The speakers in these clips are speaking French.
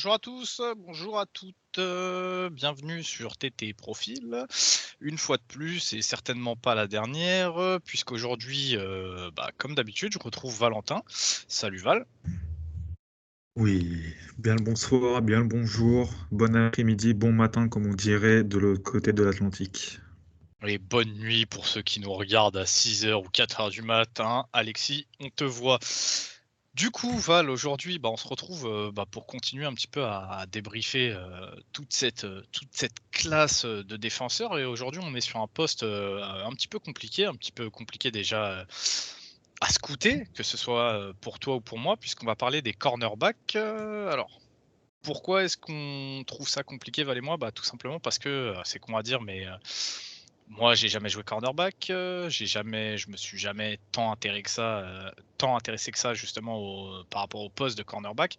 Bonjour à tous, bonjour à toutes, bienvenue sur TT Profil. Une fois de plus et certainement pas la dernière, puisqu'aujourd'hui, comme d'habitude, je retrouve Valentin. Salut Val. Oui, bien le bonsoir, bien le bonjour, bon après-midi, bon matin, comme on dirait de l'autre côté de l'Atlantique. Et bonne nuit pour ceux qui nous regardent à 6 heures ou 4 heures du matin. Alexis, on te voit. Du coup, Val, aujourd'hui, on se retrouve pour continuer un petit peu à débriefer toute cette classe de défenseurs. Et aujourd'hui, on est sur un poste un petit peu compliqué déjà à scouter, que ce soit pour toi ou pour moi, puisqu'on va parler des cornerbacks. Alors, pourquoi est-ce qu'on trouve ça compliqué, Val et moi? Tout simplement parce que c'est con à dire, mais moi, j'ai jamais joué cornerback, je me suis jamais tant intéressé que ça justement par rapport au poste de cornerback.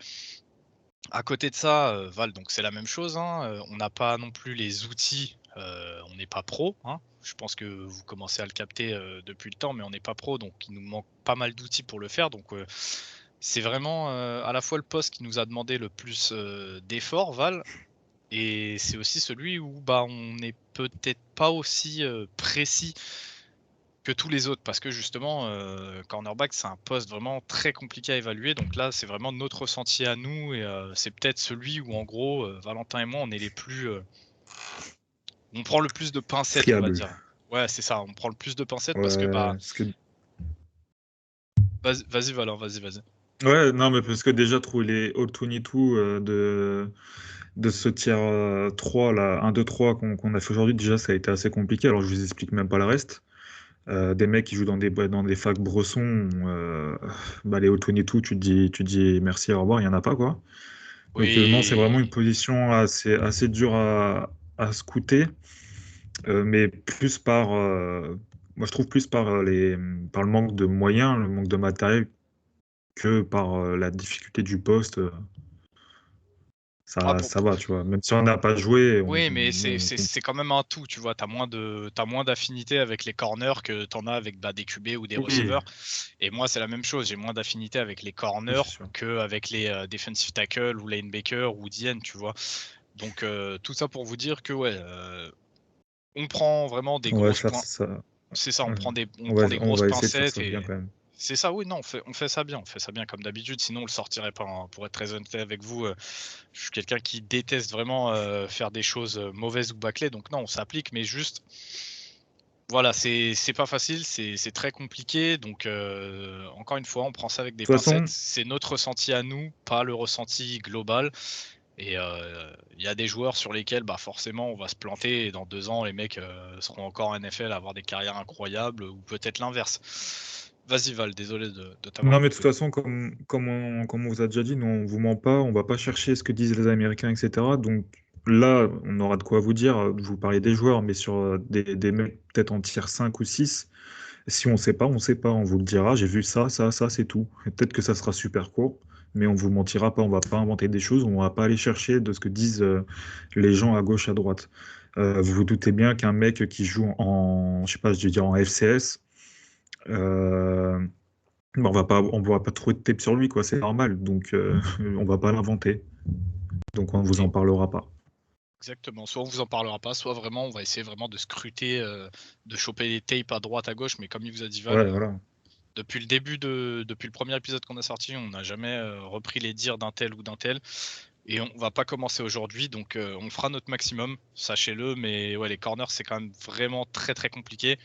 À côté de ça, Val, donc c'est la même chose, hein, on n'a pas non plus les outils, on n'est pas pro, hein. Je pense que vous commencez à le capter, depuis le temps, mais on n'est pas pro, donc il nous manque pas mal d'outils pour le faire. Donc, c'est vraiment, à la fois le poste qui nous a demandé le plus, d'efforts, Val, et c'est aussi celui où, on n'est peut-être pas aussi, précis que tous les autres parce que justement, cornerback, c'est un poste vraiment très compliqué à évaluer. Donc là, c'est vraiment notre ressenti à nous et c'est peut-être celui où en gros, Valentin et moi, on est les plus, on prend le plus de pincettes, on va Friable. dire. Ouais, c'est ça, on prend le plus de pincettes parce que, Ouais, parce que... vas-y Valent, vas-y. ouais, non, mais parce que déjà, trouver les All 22 de ce tiers 3, là, 1, 2, 3 qu'on a fait aujourd'hui, déjà, ça a été assez compliqué. Alors, je vous explique même pas le reste. Des mecs qui jouent dans des facs bressons, les All 22, tu te dis merci, au revoir, il y en a pas, quoi. Donc, non, c'est vraiment une Oui. position assez dure à scouter. Mais plus moi je trouve plus par le manque de moyens, le manque de matériel que par la difficulté du poste. Ah Ça va, tu vois. Même si on n'a pas joué, Oui, mais c'est on c'est c'est quand même un tout, tu vois? T'as moins d'affinité avec les corners que t'en as avec, des QB ou des oui, receveurs et moi, c'est la même chose. J'ai moins d'affinité avec les oui, corners c'est sûr. qu'avec les, defensive tackle ou linebacker ou DN, tu vois? Donc tout ça pour vous dire que, ouais, on prend vraiment des On va grosses faire points. ça. C'est ça, on Ouais. prend des on On va, prend des on grosses va essayer de faire pincettes ça bien et quand même. c'est ça, oui, non, on fait ça bien comme d'habitude, sinon on le sortirait pas, hein. Pour être très honnête avec vous, je suis quelqu'un qui déteste vraiment, faire des choses, mauvaises ou bâclées, donc non, on s'applique, mais juste, voilà, c'est pas facile, c'est très compliqué, donc encore une fois, on prend ça avec des De toute pincettes. façon, C'est notre ressenti à nous, pas le ressenti global et il y a des joueurs sur lesquels, forcément, on va se planter et dans 2 ans, les mecs, seront encore en NFL à avoir des carrières incroyables ou peut-être l'inverse. Vas-y Val, désolé de t'avoir non, mais de toute coupé. façon, comme on vous a déjà dit, nous, on vous ment pas, on va pas chercher ce que disent les Américains, etc. Donc là, on aura de quoi vous dire. Vous parlez des joueurs, mais sur des mecs peut-être en tiers 5 ou 6. Si on sait pas, on sait pas. On vous le dira. J'ai vu ça, ça, ça, c'est tout. Et peut-être que ça sera super court, mais on vous mentira pas. On va pas inventer des choses. On va pas aller chercher de ce que disent les gens à gauche, à droite. Vous vous doutez bien qu'un mec qui joue je sais pas, je vais dire en FCS, euh, on va pas trop de tape sur lui, quoi. C'est normal. Donc, on va pas l'inventer. Donc, on ne vous en parlera pas. Exactement, soit on vous en parlera pas, soit vraiment on va essayer vraiment de scruter, de choper des tapes à droite, à gauche, mais comme il vous a dit Val, Ouais, voilà. depuis le premier épisode qu'on a sorti, on n'a jamais, repris les dires d'un tel ou d'un tel et on va pas commencer aujourd'hui donc on fera notre maximum, sachez-le, mais ouais, les corners, c'est quand même vraiment très, très compliqué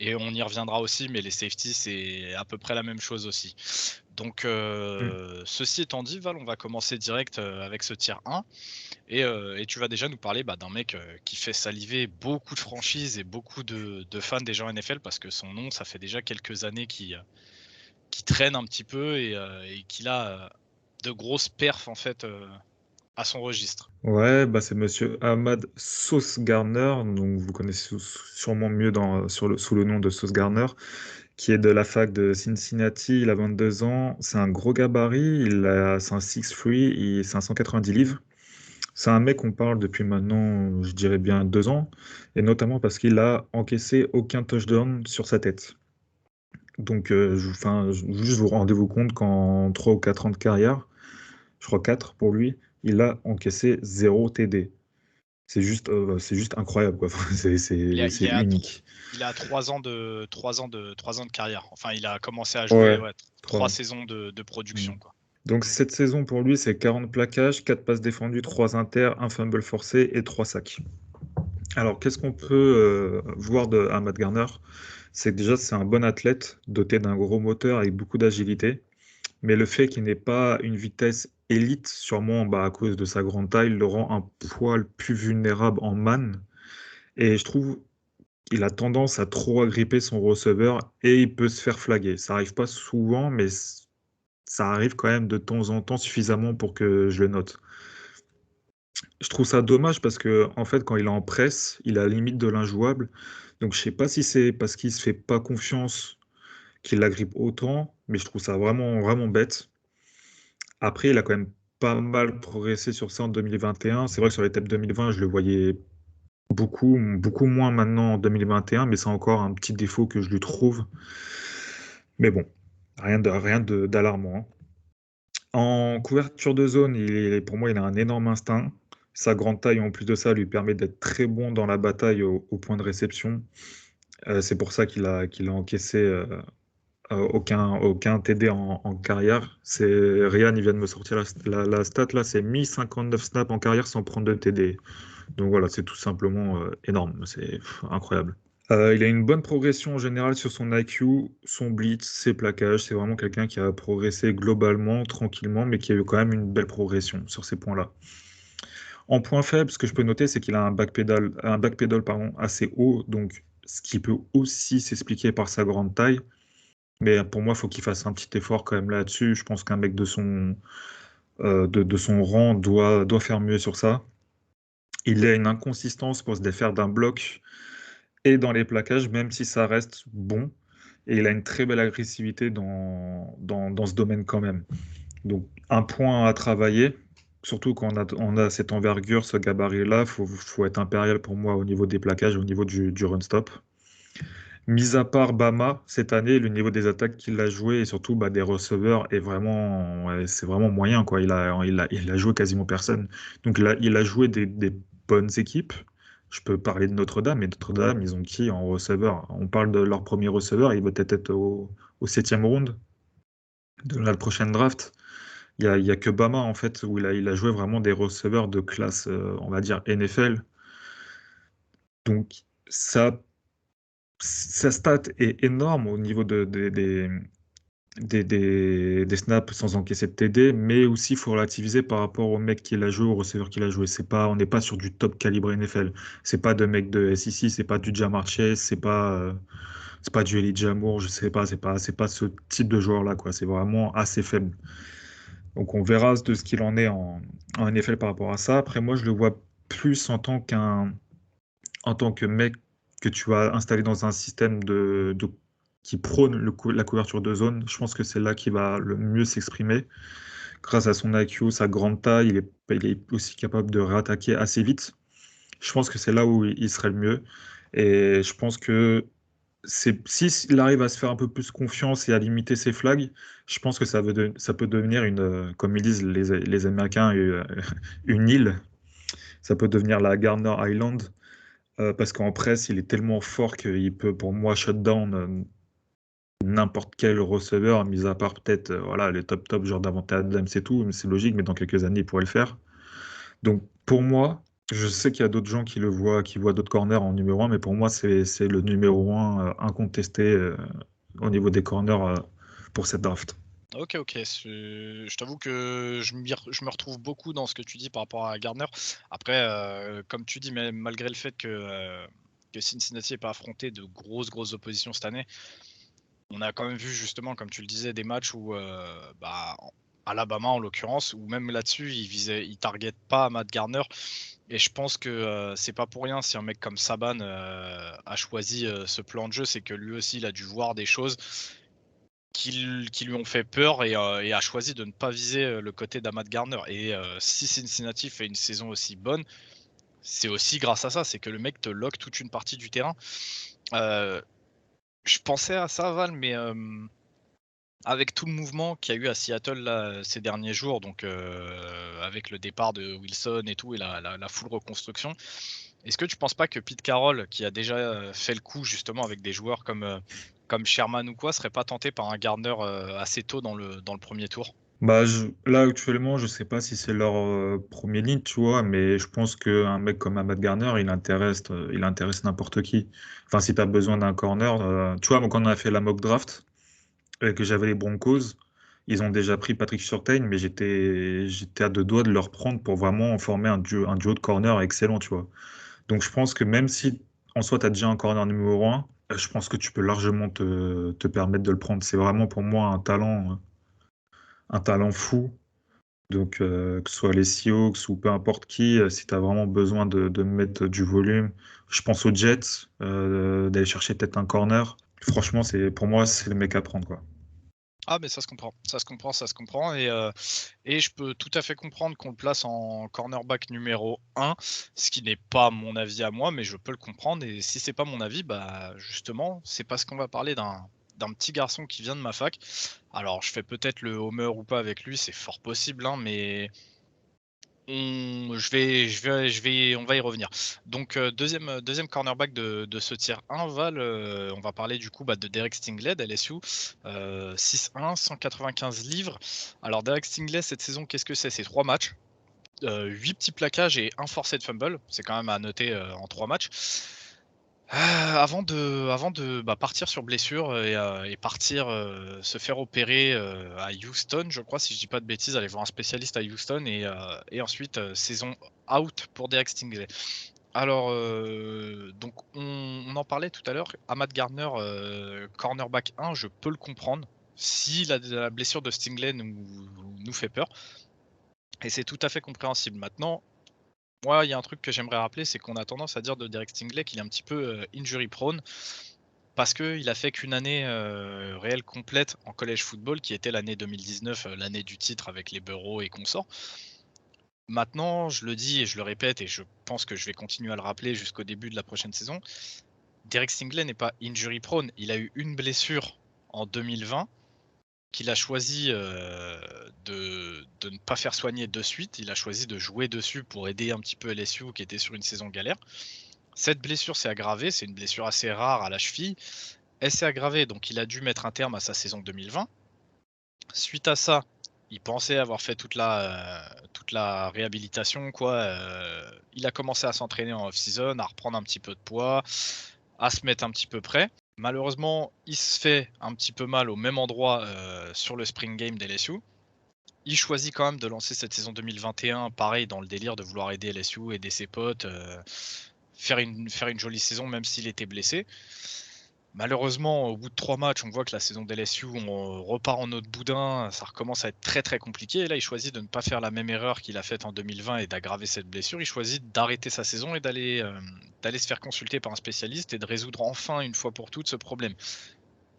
et on y reviendra aussi, mais les safeties, c'est à peu près la même chose aussi. Donc Mm. ceci étant dit, Val, on va commencer direct, avec ce tier 1 et tu vas déjà nous parler, d'un mec, qui fait saliver beaucoup de franchises et beaucoup de fans des gens NFL parce que son nom, ça fait déjà quelques années qu'il traîne un petit peu et qu'il a, de grosses perfs en fait, à son registre. Ouais, c'est monsieur Ahmad Sauce Gardner, donc vous connaissez sûrement mieux sous le nom de Sauce Gardner, qui est de la fac de Cincinnati. Il a 22 ans, c'est un gros gabarit, c'est un 6'3", et 590 livres. C'est un mec qu'on parle depuis maintenant, je dirais bien 2 ans, et notamment parce qu'il a encaissé aucun touchdown sur sa tête. Donc, juste vous rendez-vous compte qu'en 3 ou 4 ans de carrière, je crois 4 pour lui, il a encaissé 0 TD. C'est juste incroyable, quoi. C'est Il, a, c'est il, est à, unique. il a 3 ans de carrière. Enfin, il a commencé à jouer Ouais, 3 3. saisons de production, quoi. Donc cette saison pour lui, c'est 40 plaquages, 4 passes défendues, 3 inters, un fumble forcé et 3 sacs. Alors qu'est-ce qu'on peut voir de Ahmad Garner? C'est que déjà c'est un bon athlète, doté d'un gros moteur avec beaucoup d'agilité, mais le fait qu'il n'ait pas une vitesse élite, sûrement à cause de sa grande taille, le rend un poil plus vulnérable en man. Et je trouve qu'il a tendance à trop agripper son receveur et il peut se faire flaguer. Ça arrive pas souvent, mais ça arrive quand même de temps en temps suffisamment pour que je le note. Je trouve ça dommage parce que en fait, quand il est en presse, il est à la limite de l'injouable. Donc je sais pas si c'est parce qu'il se fait pas confiance qu'il l'agrippe autant, mais je trouve ça vraiment, vraiment bête. Après, il a quand même pas mal progressé sur ça en 2021. C'est vrai que sur les tapes 2020, je le voyais beaucoup, beaucoup moins maintenant en 2021, mais c'est encore un petit défaut que je lui trouve. Mais bon, d'alarmant, hein. En couverture de zone, pour moi, il a un énorme instinct. Sa grande taille, en plus de ça, lui permet d'être très bon dans la bataille au point de réception. C'est pour ça qu'il a encaissé aucun TD en carrière. Ryan, il vient de me sortir la stat, là, c'est 1059 snaps en carrière sans prendre de TD. Donc voilà, c'est tout simplement énorme. C'est incroyable. Il a une bonne progression en général sur son IQ, son blitz, ses plaquages. C'est vraiment quelqu'un qui a progressé globalement, tranquillement, mais qui a eu quand même une belle progression sur ces points-là. En point faible, ce que je peux noter, c'est qu'il a un backpedal pardon, assez haut, donc ce qui peut aussi s'expliquer par sa grande taille. Mais pour moi, il faut qu'il fasse un petit effort quand même là-dessus. Je pense qu'un mec de son rang doit faire mieux sur ça. Il a une inconsistance pour se défaire d'un bloc et dans les plaquages, même si ça reste bon. Et il a une très belle agressivité dans ce domaine quand même. Donc, un point à travailler, surtout quand on a cette envergure, ce gabarit-là, faut être impérial pour moi au niveau des plaquages, au niveau du run-stop. Mis à part Bama, cette année, le niveau des attaques qu'il a joué et surtout des receveurs est vraiment, ouais, c'est vraiment moyen, quoi. Il a joué quasiment personne. Donc là, il a joué des bonnes équipes. Je peux parler de Notre-Dame, et Notre-Dame, ils ont qui en receveur? On parle de leur premier receveur, il va peut-être être au 7e round de la prochaine draft. Il y a que Bama, en fait, où il a joué vraiment des receveurs de classe, on va dire, NFL. Donc, sa stat est énorme au niveau des snaps sans encaisser de TD, mais aussi il faut relativiser par rapport au mec qu'il a joué, au receveur qu'il a joué. On n'est pas sur du top calibre NFL. C'est pas de mec de SEC, c'est pas du Jamar Chase, c'est pas du Elijah Moore, je sais pas, c'est pas ce type de joueur-là, quoi. C'est vraiment assez faible. Donc on verra de ce qu'il en est en NFL par rapport à ça. Après, moi, je le vois plus en tant que mec que tu as installé dans un système qui prône la couverture de zone. Je pense que c'est là qu'il va le mieux s'exprimer. Grâce à son IQ, sa grande taille, il est aussi capable de réattaquer assez vite. Je pense que c'est là où il serait le mieux. Et je pense que s'il arrive à se faire un peu plus confiance et à limiter ses flags, je pense que ça peut devenir comme ils disent les Américains, une île. Ça peut devenir la Garner Island. Parce qu'en presse, il est tellement fort qu'il peut, pour moi, shut down n'importe quel receveur, mis à part peut-être voilà, les top genre Davante Adams et tout, mais c'est logique, mais dans quelques années, il pourrait le faire. Donc pour moi, je sais qu'il y a d'autres gens qui voient d'autres corners en numéro un, mais pour moi, c'est le numéro un incontesté au niveau des corners pour cette draft. Ok, ok. Je t'avoue que je me retrouve beaucoup dans ce que tu dis par rapport à Gardner. Après, comme tu dis, mais malgré le fait que Cincinnati n'ait pas affronté de grosses oppositions cette année, on a quand même vu justement, comme tu le disais, des matchs où, Alabama en l'occurrence, où même là-dessus, il target pas Matt Garner. Et je pense que c'est pas pour rien si un mec comme Saban a choisi ce plan de jeu, c'est que lui aussi, il a dû voir des choses qui lui ont fait peur et a choisi de ne pas viser le côté d'Ahmad Garner. Et si Cincinnati fait une saison aussi bonne, c'est aussi grâce à ça, c'est que le mec te lock toute une partie du terrain. Je pensais à ça, Val, mais avec tout le mouvement qu'il y a eu à Seattle là, ces derniers jours, donc avec le départ de Wilson et tout et la full reconstruction, est-ce que tu penses pas que Pete Carroll, qui a déjà, fait le coup justement avec des joueurs comme Sherman ou quoi, serait pas tenté par un Gardner, assez tôt dans le 1er tour? Bah, là, actuellement, je sais pas si c'est leur premier ligne, tu vois, mais je pense qu'un mec comme Ahmad Garner, il intéresse n'importe qui. Enfin, si tu as besoin d'un corner, tu vois, moi, quand on a fait la mock draft et que j'avais les Broncos, ils ont déjà pris Patrick Surtain, mais j'étais à deux doigts de leur prendre pour vraiment former un duo de corner excellent, tu vois. Donc, je pense que même si en soi, tu as déjà un corner numéro un, je pense que tu peux largement te permettre de le prendre. C'est vraiment pour moi un talent fou. Donc, que ce soit les Seahawks ou peu importe qui, si tu as vraiment besoin de mettre du volume, je pense aux Jets, d'aller chercher peut-être un corner. Franchement, pour moi, c'est le mec à prendre, quoi. Ah mais ça se comprend, ça se comprend, ça se comprend et je peux tout à fait comprendre qu'on le place en cornerback numéro un, ce qui n'est pas mon avis à moi, mais je peux le comprendre et si c'est pas mon avis, bah, justement, c'est parce qu'on va parler d'un petit garçon qui vient de ma fac. Alors je fais peut-être le homer ou pas avec lui, c'est fort possible, hein, mais on va y revenir. Donc, 2e cornerback de ce tier 1, Val, on va parler du coup, bah, de Derek Stingley d'LSU, 6'1", 195 livres. Alors Derek Stingley cette saison, qu'est-ce que c'est? C'est 3 matchs, 8 petits plaquages et 1 forced fumble. C'est quand même à noter, en 3 matchs. Avant de, bah, partir sur blessure et partir, se faire opérer, à Houston, je crois, si je dis pas de bêtises, aller voir un spécialiste à Houston et ensuite, saison out pour Derek Stingley. Alors, donc on en parlait tout à l'heure, Ahmad Gardner, cornerback 1, je peux le comprendre. Si la blessure de Stingley nous fait peur et c'est tout à fait compréhensible. Maintenant, moi, il y a un truc que j'aimerais rappeler, c'est qu'on a tendance à dire de Derek Stingley qu'il est un petit peu, injury prone parce qu'il a fait qu'une année, réelle complète en college football qui était l'année 2019, l'année du titre avec les Bureaux et consorts. Maintenant, je le dis et je le répète et je pense que je vais continuer à le rappeler jusqu'au début de la prochaine saison, Derek Stingley n'est pas injury prone. Il a eu une blessure en 2020 qu'il a choisi, de ne pas faire soigner de suite. Il a choisi de jouer dessus pour aider un petit peu LSU qui était sur une saison galère. Cette blessure s'est aggravée, c'est une blessure assez rare à la cheville. Elle s'est aggravée, donc il a dû mettre un terme à sa saison 2020. Suite à ça, il pensait avoir fait toute la réhabilitation, quoi. Il a commencé à s'entraîner en off-season, à reprendre un petit peu de poids, à se mettre un petit peu prêt. Malheureusement, il se fait un petit peu mal au même endroit sur le spring game d'LSU. Il choisit quand même de lancer cette saison 2021, pareil, dans le délire de vouloir aider LSU, aider ses potes, faire une jolie saison même s'il était blessé. Malheureusement, au bout de 3 matchs, on voit que la saison d'LSU, on repart en autre boudin, ça recommence à être très, très compliqué et là, il choisit de ne pas faire la même erreur qu'il a faite en 2020 et d'aggraver cette blessure. Il choisit d'arrêter sa saison et d'aller se faire consulter par un spécialiste et de résoudre enfin, une fois pour toutes, ce problème.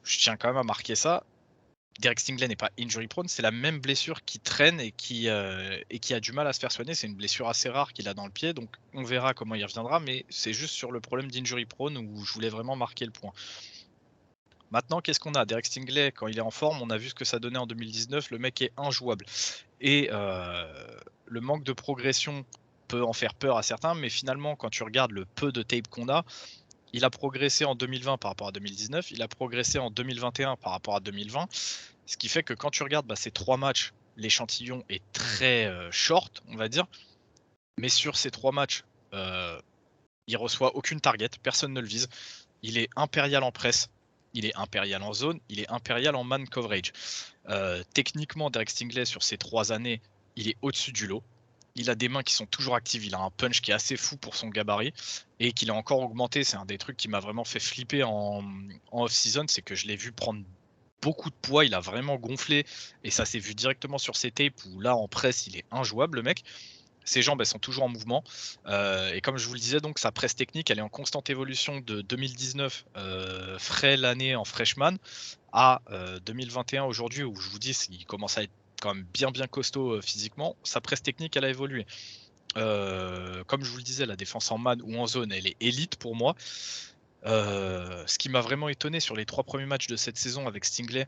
Je tiens quand même à marquer ça, Derek Stingley n'est pas injury prone, c'est la même blessure qui traîne et qui a du mal à se faire soigner. C'est une blessure assez rare qu'il a dans le pied, donc on verra comment il reviendra, mais c'est juste sur le problème d'injury prone où je voulais vraiment marquer le point. Maintenant, qu'est-ce qu'on a? Derek Stingley, quand il est en forme, on a vu ce que ça donnait en 2019, le mec est injouable. Et le manque de progression peut en faire peur à certains, mais finalement, quand tu regardes le peu de tape qu'on a, il a progressé en 2020 par rapport à 2019, il a progressé en 2021 par rapport à 2020, ce qui fait que quand tu regardes ces 3 matchs, l'échantillon est très short, on va dire, mais sur ces 3 matchs, il reçoit aucune target, personne ne le vise. Il est impérial en presse, il est impérial en zone, il est impérial en man coverage. Techniquement, Derek Stingley, sur ces 3 années, il est au-dessus du lot. Il a des mains qui sont toujours actives, il a un punch qui est assez fou pour son gabarit et qu'il a encore augmenté. C'est un des trucs qui m'a vraiment fait flipper en off-season, c'est que je l'ai vu prendre beaucoup de poids, il a vraiment gonflé et ça s'est vu directement sur ses tapes où là en presse il est injouable le mec. Ses jambes, elles sont toujours en mouvement. Et comme je vous le disais, donc sa presse technique, elle est en constante évolution de 2019, frais l'année en freshman, à 2021 aujourd'hui, où je vous dis, il commence à être quand même bien bien costaud physiquement. Sa presse technique, elle a évolué. Comme je vous le disais, la défense en man ou en zone, elle est élite pour moi. Ce qui m'a vraiment étonné sur les 3 premiers matchs de cette saison avec Stingley,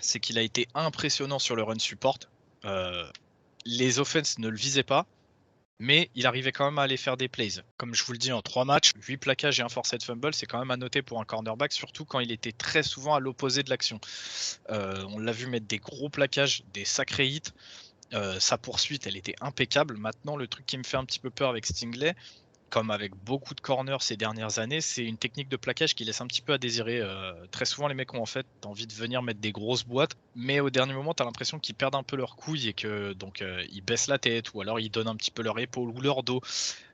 c'est qu'il a été impressionnant sur le run support. Les offenses ne le visaient pas, mais il arrivait quand même à aller faire des plays. Comme je vous le dis, en 3 matchs, 8 plaquages et un forced fumble, c'est quand même à noter pour un cornerback, surtout quand il était très souvent à l'opposé de l'action. On l'a vu mettre des gros plaquages, des sacrés hits. Sa poursuite, elle était impeccable. Maintenant, le truc qui me fait un petit peu peur avec Stingley, comme avec beaucoup de corners ces dernières années, c'est une technique de plaquage qui laisse un petit peu à désirer. Très souvent, les mecs ont en fait envie de venir mettre des grosses boîtes, mais au dernier moment, tu as l'impression qu'ils perdent un peu leur couille et que donc ils baissent la tête, ou alors ils donnent un petit peu leur épaule ou leur dos.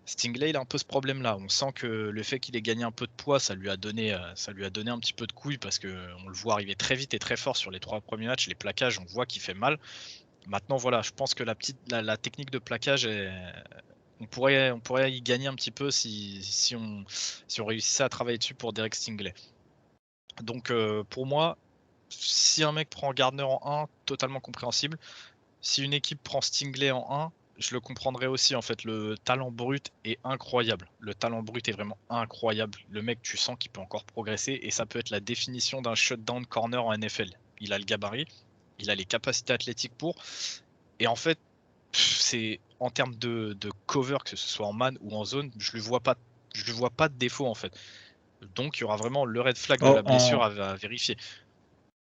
Stingley, il a un peu ce problème-là. On sent que le fait qu'il ait gagné un peu de poids, ça lui a donné un petit peu de couille, parce que on le voit arriver très vite et très fort sur les 3 premiers matchs. Les plaquages, on voit qu'il fait mal. Maintenant, voilà, je pense que la technique de plaquage on pourrait y gagner un petit peu si on réussissait à travailler dessus pour Derek Stingley. Donc pour moi, si un mec prend Gardner en 1, totalement compréhensible. Si une équipe prend Stingley en 1, je le comprendrais aussi. En fait, le talent brut est incroyable. Le talent brut est vraiment incroyable. Le mec, tu sens qu'il peut encore progresser, et ça peut être la définition d'un shutdown corner en NFL. Il a le gabarit, il a les capacités athlétiques pour. Et en fait, c'est en termes de cover, que ce soit en man ou en zone, je lui vois pas de défaut en fait. Donc il y aura vraiment le red flag de la blessure à vérifier.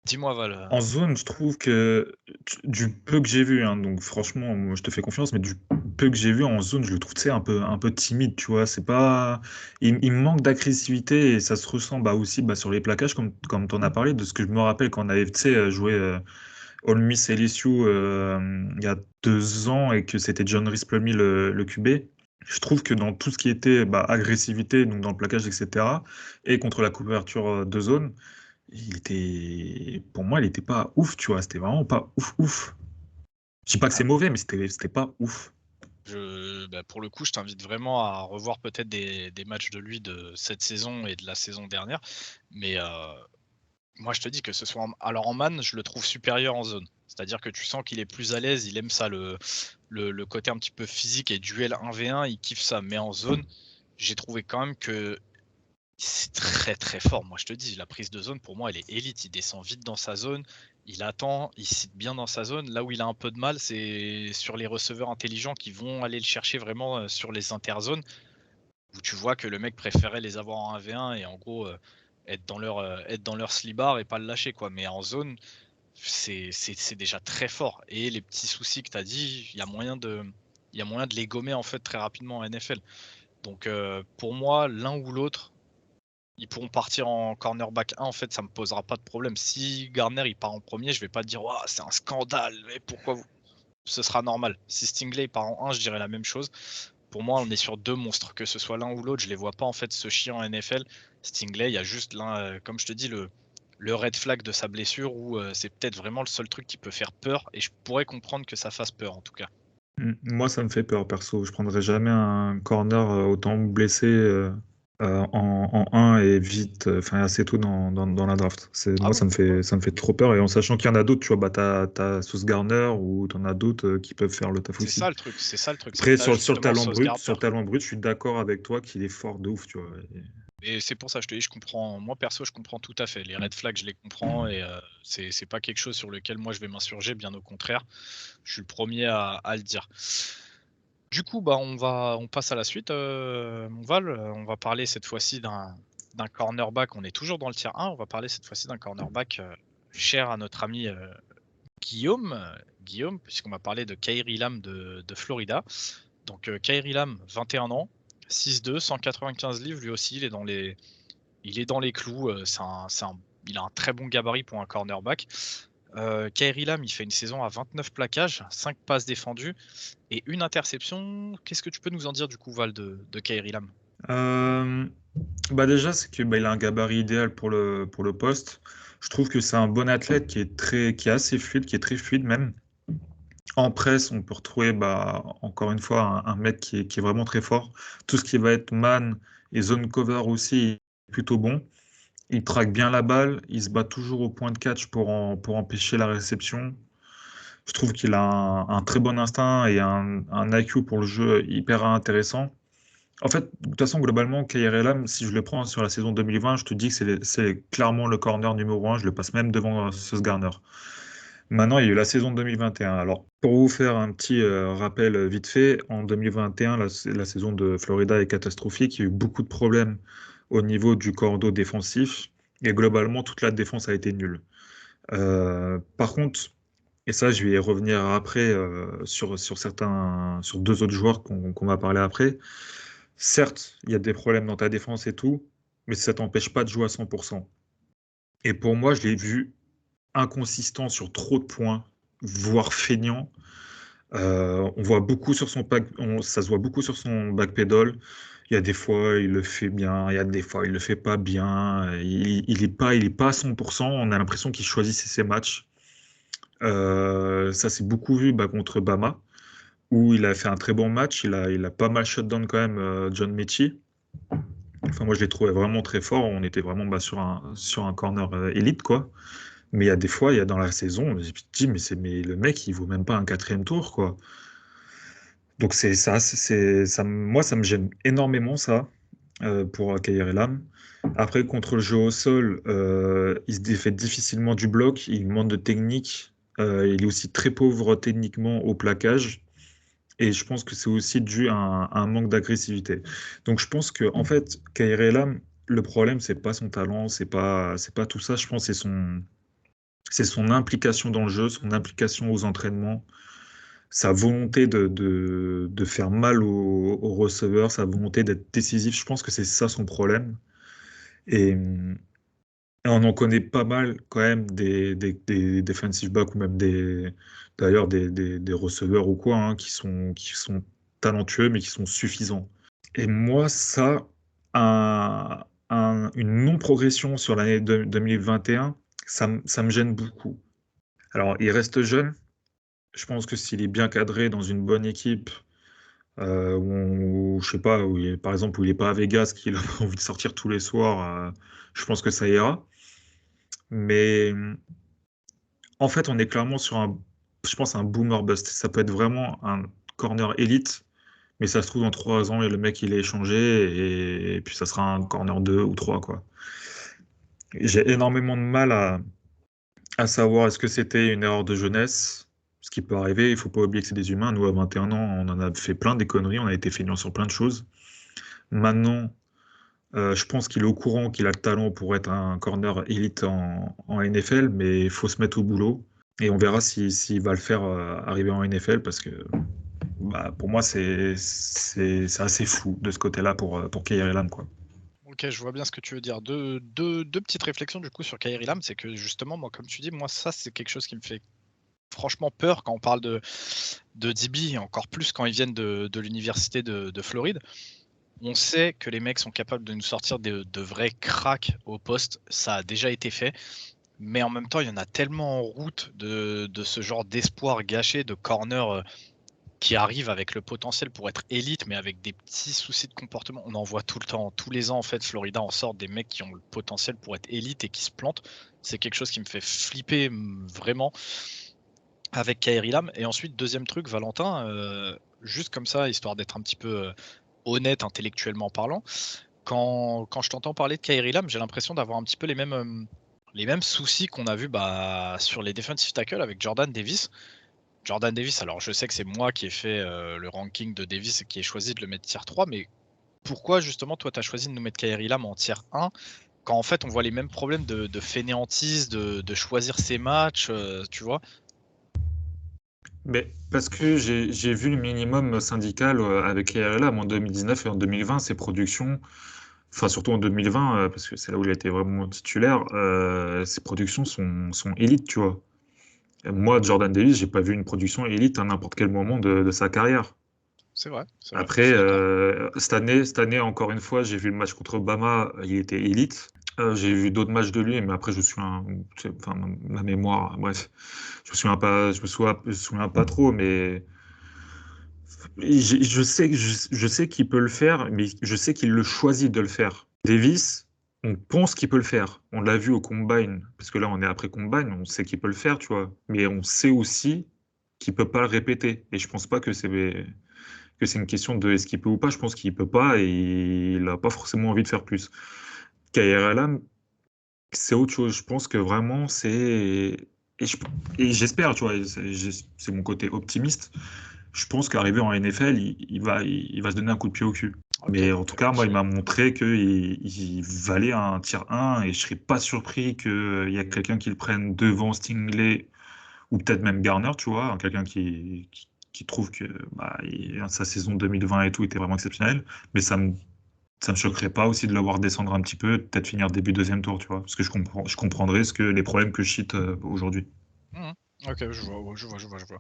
Dis-moi Val. En zone, je trouve que du peu que j'ai vu, hein, donc franchement, moi, je te fais confiance, mais du peu que j'ai vu en zone, je le trouve, tu sais, un peu timide, tu vois. C'est pas, il manque d'agressivité, et ça se ressent bah, aussi bah, sur les plaquages, comme tu en as parlé, de ce que je me rappelle quand on avait, tu sais, joué Ole Miss LSU il y a 2 ans, et que c'était John Rhys Plumlee le QB. Je trouve que dans tout ce qui était bah, agressivité, donc dans le plaquage, etc., et contre la couverture de zone, pour moi, il était pas ouf, tu vois. C'était vraiment pas ouf, ouf. Je dis pas que c'est mauvais, mais c'était pas ouf. Pour le coup, je t'invite vraiment à revoir peut-être des matchs de lui de cette saison et de la saison dernière. Mais moi, je te dis que ce soit alors en man, je le trouve supérieur en zone. C'est-à-dire que tu sens qu'il est plus à l'aise, il aime ça, le côté un petit peu physique et duel 1v1, il kiffe ça. Mais en zone, j'ai trouvé quand même que c'est très très fort. Moi, je te dis, la prise de zone, pour moi, elle est élite. Il descend vite dans sa zone, il attend, il cite bien dans sa zone. Là où il a un peu de mal, c'est sur les receveurs intelligents qui vont aller le chercher vraiment sur les interzones, où tu vois que le mec préférait les avoir en 1v1 et en gros être dans leur slibard et pas le lâcher, quoi. Mais en zone, c'est déjà très fort. Et les petits soucis que tu as dit, il y a moyen de les gommer en fait très rapidement en NFL. Donc pour moi, l'un ou l'autre, ils pourront partir en cornerback 1, en fait, ça me posera pas de problème. Si Gardner il part en premier, je vais pas dire oh, c'est un scandale, mais pourquoi vous. Ce sera normal. Si Stingley part en 1, je dirais la même chose. Pour moi, on est sur 2 monstres, que ce soit l'un ou l'autre, je les vois pas en fait se chier en NFL. Stingley, il y a juste l'un, comme je te dis, le red flag de sa blessure, où c'est peut-être vraiment le seul truc qui peut faire peur, et je pourrais comprendre que ça fasse peur en tout cas. Moi, ça me fait peur, perso. Je prendrais jamais un corner autant blessé en 1 et vite, enfin assez tôt dans la draft. Ah Moi, oui, ça me fait trop peur. Et en sachant qu'il y en a d'autres, tu vois, bah, t'as Sauce Gardner, ou t'en as d'autres qui peuvent faire le taf c'est aussi. ça le truc, c'est que Après, tu as justement Sauce sur Gardner. le talent brut, je suis d'accord avec toi qu'il est fort de ouf, tu vois. Et c'est pour ça, je te dis, je comprends. Moi, perso, je comprends tout à fait. Les red flags, je les comprends, et c'est pas quelque chose sur lequel moi je vais m'insurger, bien au contraire. Je suis le premier à le dire. Du coup, bah, on passe à la suite, mon Val. On va parler cette fois-ci d'un cornerback. On est toujours dans le tier 1. On va parler cette fois-ci d'un cornerback cher à notre ami Guillaume. Guillaume, puisqu'on va parler de Kaiir Elam de Florida. Donc, Kaiir Elam, 21 ans, 6'2", 195 livres. Lui aussi, il est dans les clous. Il a un très bon gabarit pour un cornerback. Kaiir Elam, il fait une saison à 29 plaquages, 5 passes défendues et une interception. Qu'est-ce que tu peux nous en dire du coup, Val, de Kaiir Elam? Euh, Bah déjà, c'est que bah, il a un gabarit idéal pour le poste. Je trouve que c'est un bon athlète qui est assez fluide, qui est très fluide même. En presse, on peut retrouver bah, encore une fois un mec qui est vraiment très fort. Tout ce qui va être man et zone cover aussi est plutôt bon. Il traque bien la balle, il se bat toujours au point de catch pour empêcher la réception. Je trouve qu'il a un très bon instinct et un IQ pour le jeu hyper intéressant. En fait, de toute façon, globalement, Kyle Elam, si je le prends sur la saison 2020, je te dis que c'est clairement le corner numéro un. Je le passe même devant Sauce Garner. Maintenant, il y a eu la saison 2021. Alors, pour vous faire un petit rappel vite fait, en 2021, la saison de Florida est catastrophique. Il y a eu beaucoup de problèmes au niveau du cordeau défensif. Et globalement, toute la défense a été nulle. Par contre, et ça, je vais y revenir après sur deux autres joueurs qu'on va parler après. Certes, il y a des problèmes dans ta défense et tout, mais ça t'empêche pas de jouer à 100%. Et pour moi, je l'ai vu inconsistant sur trop de points, voire feignant. On voit beaucoup sur ça se voit beaucoup sur son backpedal. Il y a des fois, il le fait bien, il y a des fois, il le fait pas bien. Il est pas à 100%. On a l'impression qu'il choisit ses matchs. Ça s'est beaucoup vu contre Bama, où il a fait un très bon match. Il a pas mal shutdown quand même John Mechie. Enfin, moi, je l'ai trouvé vraiment très fort. On était vraiment sur un corner élite, quoi. Mais il y a des fois, il y a dans la saison, je me dis, mais le mec, il vaut même pas un quatrième tour, quoi. Donc c'est ça, moi, ça me gêne énormément, ça, pour Kair Elam. Après, contre le jeu au sol, il se défait difficilement du bloc, il manque de technique, il est aussi très pauvre techniquement au plaquage. Et je pense que c'est aussi dû à un manque d'agressivité. Donc je pense que en fait, Kair Elam, le problème, c'est pas son talent, c'est pas tout ça. Je pense que c'est son implication dans le jeu, son implication aux entraînements, sa volonté de faire mal aux receveurs, sa volonté d'être décisif. Je pense que c'est ça son problème. Et, on en connaît pas mal quand même des defensive backs ou même d'ailleurs des receveurs ou quoi, hein, qui sont talentueux mais qui sont suffisants. Et moi, ça, une non-progression sur l'année 2021, ça me gêne beaucoup. Alors, il reste jeune. Je pense que s'il est bien cadré dans une bonne équipe, je sais pas, par exemple, où il n'est pas à Vegas, qu'il a envie de sortir tous les soirs, je pense que ça ira. Mais en fait, on est clairement je pense, un boomer bust. Ça peut être vraiment un corner élite, mais ça se trouve, dans 3 ans, et le mec, il est échangé, et puis ça sera un corner 2 ou 3, quoi. J'ai énormément de mal à savoir est-ce que c'était une erreur de jeunesse, ce qui peut arriver. Il faut pas oublier que c'est des humains. Nous, à 21 ans, on en a fait plein des conneries, on a été feignants sur plein de choses. Maintenant, je pense qu'il est au courant qu'il a le talent pour être un corner élite en NFL, mais il faut se mettre au boulot. Et on verra s'il va le faire arriver en NFL, parce que pour moi, c'est assez fou de ce côté-là pour Kaiir Elam, quoi. Ok, je vois bien ce que tu veux dire. Deux petites réflexions du coup sur Kyrie Lam, c'est que justement, moi, comme tu dis, moi, ça, c'est quelque chose qui me fait franchement peur quand on parle de DB, et encore plus quand ils viennent de l'université de Floride. On sait que les mecs sont capables de nous sortir de vrais cracks au poste, ça a déjà été fait. Mais en même temps, il y en a tellement en route de ce genre d'espoir gâché, de corner qui arrive avec le potentiel pour être élite, mais avec des petits soucis de comportement. On en voit tout le temps. Tous les ans, en fait, Florida en sort des mecs qui ont le potentiel pour être élite et qui se plantent. C'est quelque chose qui me fait flipper vraiment avec Kairi Lam. Et ensuite, deuxième truc, Valentin, juste comme ça, histoire d'être un petit peu honnête intellectuellement parlant, quand je t'entends parler de Kairi Lam, j'ai l'impression d'avoir un petit peu les mêmes soucis qu'on a vu sur les defensive tackles avec Jordan Davis. Jordan Davis, alors je sais que c'est moi qui ai fait le ranking de Davis et qui ai choisi de le mettre tier 3, mais pourquoi justement toi tu as choisi de nous mettre Kairi Lam en tier 1 quand en fait on voit les mêmes problèmes de fainéantise, de choisir ses matchs, tu vois? Mais parce que j'ai vu le minimum syndical avec KRLM en 2019 et en 2020, ses productions, enfin surtout en 2020, parce que c'est là où il a été vraiment titulaire, ses productions sont élites, tu vois. Et moi, Jordan Davis, j'ai pas vu une production élite à n'importe quel moment de sa carrière. C'est vrai, je Après, suis d'accord. cette année, encore une fois, j'ai vu le match contre Obama, il était élite. J'ai vu d'autres matchs de lui, mais après, enfin, ma mémoire, bref, je me souviens pas trop, mais je sais qu'il peut le faire, mais je sais qu'il le choisit de le faire. Davis, on pense qu'il peut le faire. On l'a vu au Combine, parce que là, on est après Combine, on sait qu'il peut le faire, tu vois. Mais on sait aussi qu'il peut pas le répéter. Et je pense pas que que c'est une question de est-ce qu'il peut ou pas. Je pense qu'il peut pas et il a pas forcément envie de faire plus. KRLM, c'est autre chose. Je pense que vraiment, et je- et j'espère, tu vois, c'est mon côté optimiste. Je pense qu'arrivé en NFL, il va se donner un coup de pied au cul. Ok, Mais en donc tout cas, moi, il si. m'a montré qu'il valait un tier 1 et je serais pas surpris qu'il y a quelqu'un qui le prenne devant Stingley ou peut-être même Garner, tu vois, quelqu'un qui trouve que bah, sa saison 2020 et tout était vraiment exceptionnelle. Mais ça me choquerait pas aussi de l'avoir descendre un petit peu, peut-être finir début deuxième tour, tu vois, parce que je comprendrais les problèmes que je cite aujourd'hui. Mhm. Ok, je vois, je vois.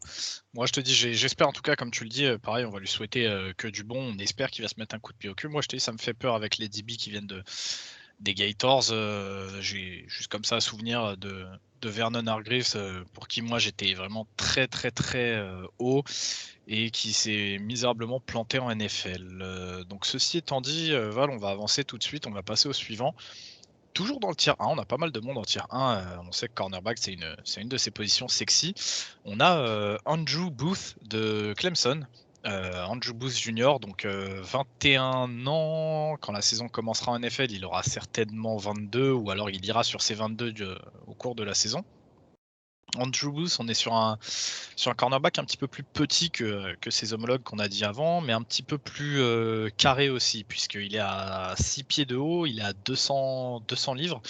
Moi, je te dis, j'espère en tout cas, comme tu le dis, pareil, on va lui souhaiter que du bon. On espère qu'il va se mettre un coup de pied au cul. Moi, je te dis, ça me fait peur avec les DB qui viennent des Gators. J'ai juste comme ça souvenir de Vernon Hargreaves, pour qui moi j'étais vraiment très très très haut et qui s'est misérablement planté en NFL. Donc ceci étant dit, Val, on va avancer tout de suite, on va passer au suivant. Toujours dans le tier 1, on a pas mal de monde en tier 1. On sait que cornerback, c'est une de ses positions sexy. On a Andrew Booth de Clemson. Andrew Booth Jr., donc 21 ans. Quand la saison commencera en NFL, il aura certainement 22, ou alors il ira sur ses 22 au cours de la saison. Andrew Booth, on est sur un cornerback un petit peu plus petit que ses homologues qu'on a dit avant, mais un petit peu plus carré aussi, puisqu'il est à 6 pieds de haut, il est à 200 livres.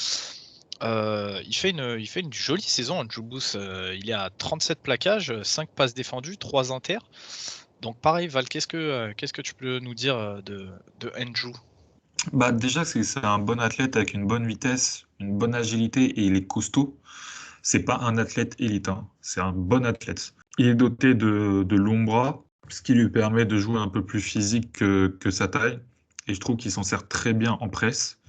Il fait une jolie saison, Andrew Booth. Il est à 37 plaquages, 5 passes défendues, 3 inters. Donc pareil, Val, qu'est-ce que tu peux nous dire de Andrew? Bah, déjà, c'est un bon athlète avec une bonne vitesse, une bonne agilité et il est costaud. C'est pas un athlète élite, hein. C'est un bon athlète. Il est doté de longs bras, ce qui lui permet de jouer un peu plus physique que sa taille. Et je trouve qu'il s'en sert très bien en presse.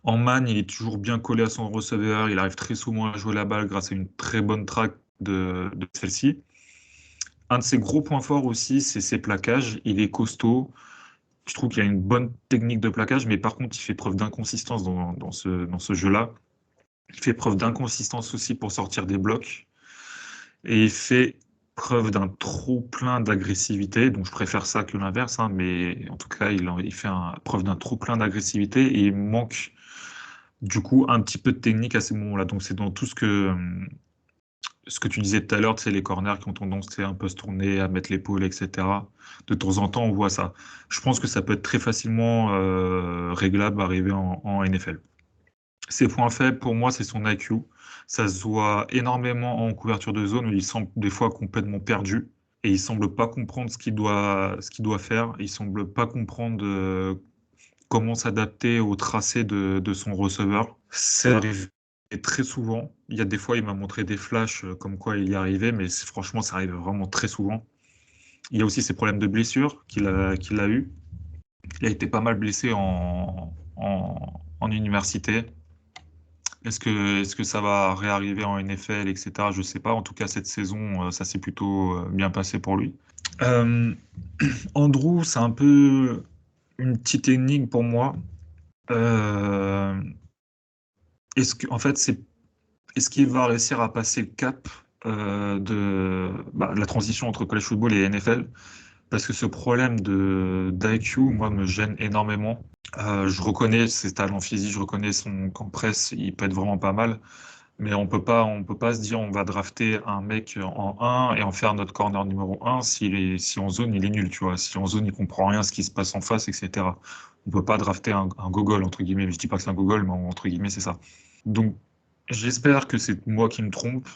En man, il est toujours bien collé à son receveur. Il arrive très souvent à jouer la balle grâce à une très bonne track de celle-ci. Un de ses gros points forts aussi, c'est ses plaquages. Il est costaud. Je trouve qu'il a une bonne technique de plaquage, mais par contre, il fait preuve d'inconsistance dans ce jeu-là. Il fait preuve d'inconsistance aussi pour sortir des blocs. Et il fait preuve d'un trop plein d'agressivité. Donc, je préfère ça que l'inverse, hein, mais en tout cas, il fait preuve d'un trop plein d'agressivité et il manque du coup un petit peu de technique à ces moments-là. Donc, c'est dans tout ce que tu disais tout à l'heure, c'est les corners qui ont tendance un peu à se tourner, à mettre l'épaule, etc. De temps en temps, on voit ça. Je pense que ça peut être très facilement réglable arrivé en NFL. Ses points faibles, pour moi, c'est son IQ. Ça se voit énormément en couverture de zone où il semble des fois complètement perdu et il semble pas comprendre ce qu'il doit faire. Il semble pas comprendre comment s'adapter au tracé de son receveur. Ça arrive très souvent. Il y a des fois, il m'a montré des flashs comme quoi il y arrivait, mais franchement, ça arrive vraiment très souvent. Il y a aussi ses problèmes de blessure qu'il a eu. Il a été pas mal blessé en université. Est-ce que ça va réarriver en NFL, etc. Je sais pas. En tout cas, cette saison, ça s'est plutôt bien passé pour lui. Euh, Andrew, c'est un peu une petite énigme pour moi. Euh, en fait, est-ce qu'il va réussir à passer le cap de la transition entre college football et NFL? Parce que ce problème d'IQ, moi, me gêne énormément. Je reconnais ses talents physiques, je reconnais son camp presse, il peut être vraiment pas mal. Mais on peut pas se dire on va drafter un mec en 1 et en faire notre corner numéro 1 si en zone il est nul, tu vois. Si en zone il comprend rien ce qui se passe en face, etc. On peut pas drafter un gogol, entre guillemets. Je dis pas que c'est un gogol, mais entre guillemets, c'est ça. Donc, j'espère que c'est moi qui me trompe.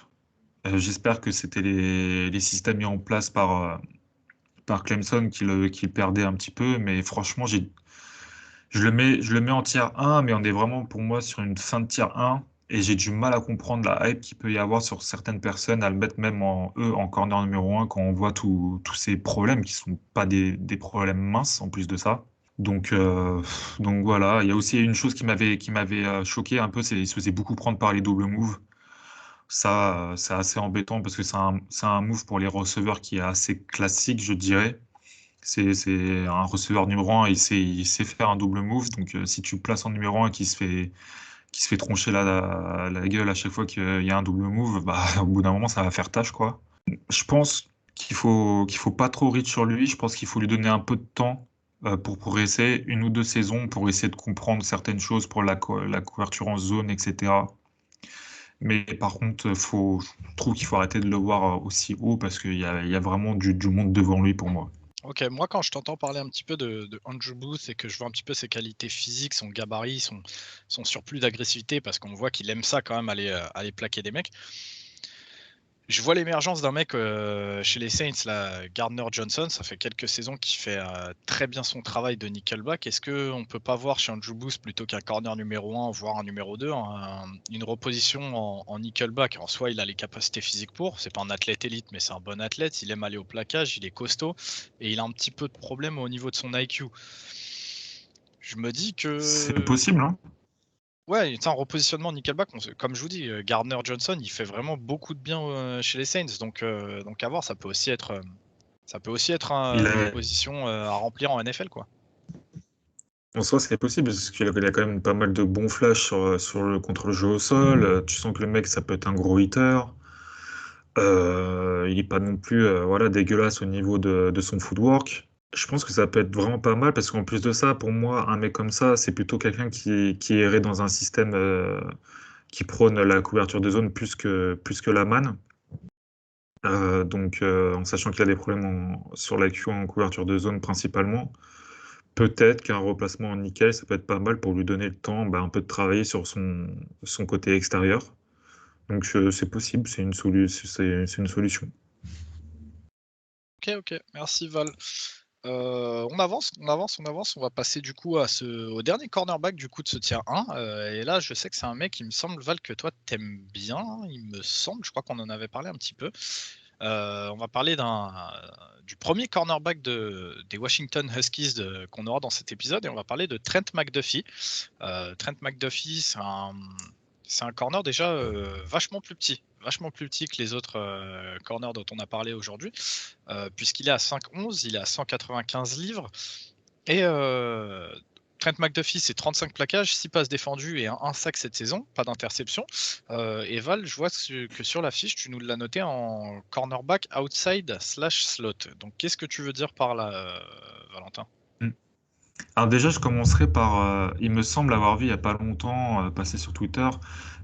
J'espère que c'était les systèmes mis en place par Clemson qui le perdait un petit peu. Mais franchement, je le mets en tier 1, mais on est vraiment pour moi sur une fin de tier 1. Et j'ai du mal à comprendre la hype qu'il peut y avoir sur certaines personnes, à le mettre même en corner numéro 1 quand on voit tous ces problèmes qui sont pas des problèmes minces en plus de ça. Donc, euh, donc voilà. Il y a aussi une chose qui m'avait choqué un peu, c'est qu'il se faisait beaucoup prendre par les doubles moves. Ça, c'est assez embêtant parce que c'est un move pour les receveurs qui est assez classique, je dirais. C'est un receveur numéro 1, il sait faire un double move. Donc, si tu places en numéro 1 qui se fait troncher la gueule à chaque fois qu'il y a un double move, bah, au bout d'un moment, ça va faire tâche, quoi. Je pense qu'il faut pas trop reach sur lui. Je pense qu'il faut lui donner un peu de temps pour progresser, 1 ou 2 saisons, pour essayer de comprendre certaines choses pour la couverture en zone, etc. Mais par contre, je trouve qu'il faut arrêter de le voir aussi haut parce qu'il y a vraiment du monde devant lui pour moi. OK, moi, quand je t'entends parler un petit peu de Andrew Booth et que je vois un petit peu ses qualités physiques, son gabarit, son surplus d'agressivité, parce qu'on voit qu'il aime ça quand même aller plaquer des mecs. Je vois l'émergence d'un mec, chez les Saints là, Gardner Johnson, ça fait quelques saisons qu'il fait, très bien son travail de nickelback. Est-ce qu'on peut pas voir chez Andrew Booth plutôt qu'un corner numéro 1, voire un numéro 2, une reposition en nickelback? En soi, il a les capacités physiques pour, c'est pas un athlète élite, mais c'est un bon athlète, il aime aller au plaquage, il est costaud et il a un petit peu de problème au niveau de son IQ. Je me dis C'est que possible, hein? ouais, tu sais, en repositionnement nickelback, comme je vous dis, Gardner Johnson, il fait vraiment beaucoup de bien, chez les Saints, donc à voir, ça peut aussi être Il une a, position, à remplir en NFL, quoi. En soi, c'est possible parce qu'il a quand même pas mal de bons flashs contre le jeu au sol. Tu sens que le mec, ça peut être un gros hitter. Il est pas non plus voilà, dégueulasse au niveau de son footwork. Je pense que ça peut être vraiment pas mal parce qu'en plus de ça, pour moi, un mec comme ça, c'est plutôt quelqu'un qui irait dans un système qui prône la couverture de zone plus que la man. Donc, en sachant qu'il a des problèmes sur l'IQ en couverture de zone principalement. Peut-être qu'un remplacement en nickel, ça peut être pas mal pour lui donner le temps, un peu de travailler sur son côté extérieur. Donc c'est possible, c'est une solution. OK, OK, merci Val. On avance, on avance, on avance. On va passer du coup au dernier cornerback du coup de ce tier 1. Et là, je sais que c'est un mec, il me semble, Val, que toi t'aimes bien, hein, il me semble. Je crois qu'on en avait parlé un petit peu. On va parler du premier cornerback des Washington Huskies qu'on aura dans cet épisode et on va parler de Trent McDuffie. Trent McDuffie, c'est un corner déjà vachement plus petit que les autres corners dont on a parlé aujourd'hui, puisqu'il est à 5'11", il est à 195 livres. Et Trent McDuffie, c'est 35 plaquages, 6 passes défendues et un sac cette saison, pas d'interception. Et Val, je vois que sur la fiche, tu nous l'as noté en cornerback outside/slot. Donc qu'est-ce que tu veux dire par là, Valentin? Mm. Alors déjà, je commencerai par, il me semble avoir vu il y a pas longtemps, passer sur Twitter,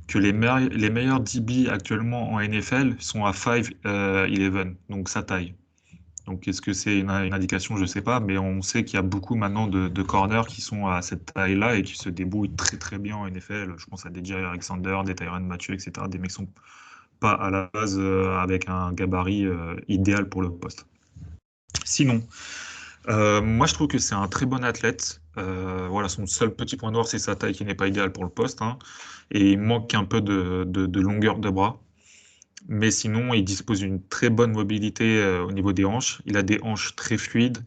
que les meilleurs DB actuellement en NFL sont à 5'11", donc sa taille. Donc, est-ce que c'est une indication? Je ne sais pas, mais on sait qu'il y a beaucoup maintenant de corners qui sont à cette taille-là et qui se débrouillent très très bien en NFL. Je pense à des Jair Alexander, des Tyrann Mathieu, etc. Des mecs qui sont pas à la base avec un gabarit idéal pour le poste. Sinon, moi je trouve que c'est un très bon athlète. Voilà, son seul petit point noir, c'est sa taille qui n'est pas idéale pour le poste, hein, et il manque un peu de longueur de bras. Mais sinon, il dispose d'une très bonne mobilité au niveau des hanches. Il a des hanches très fluides,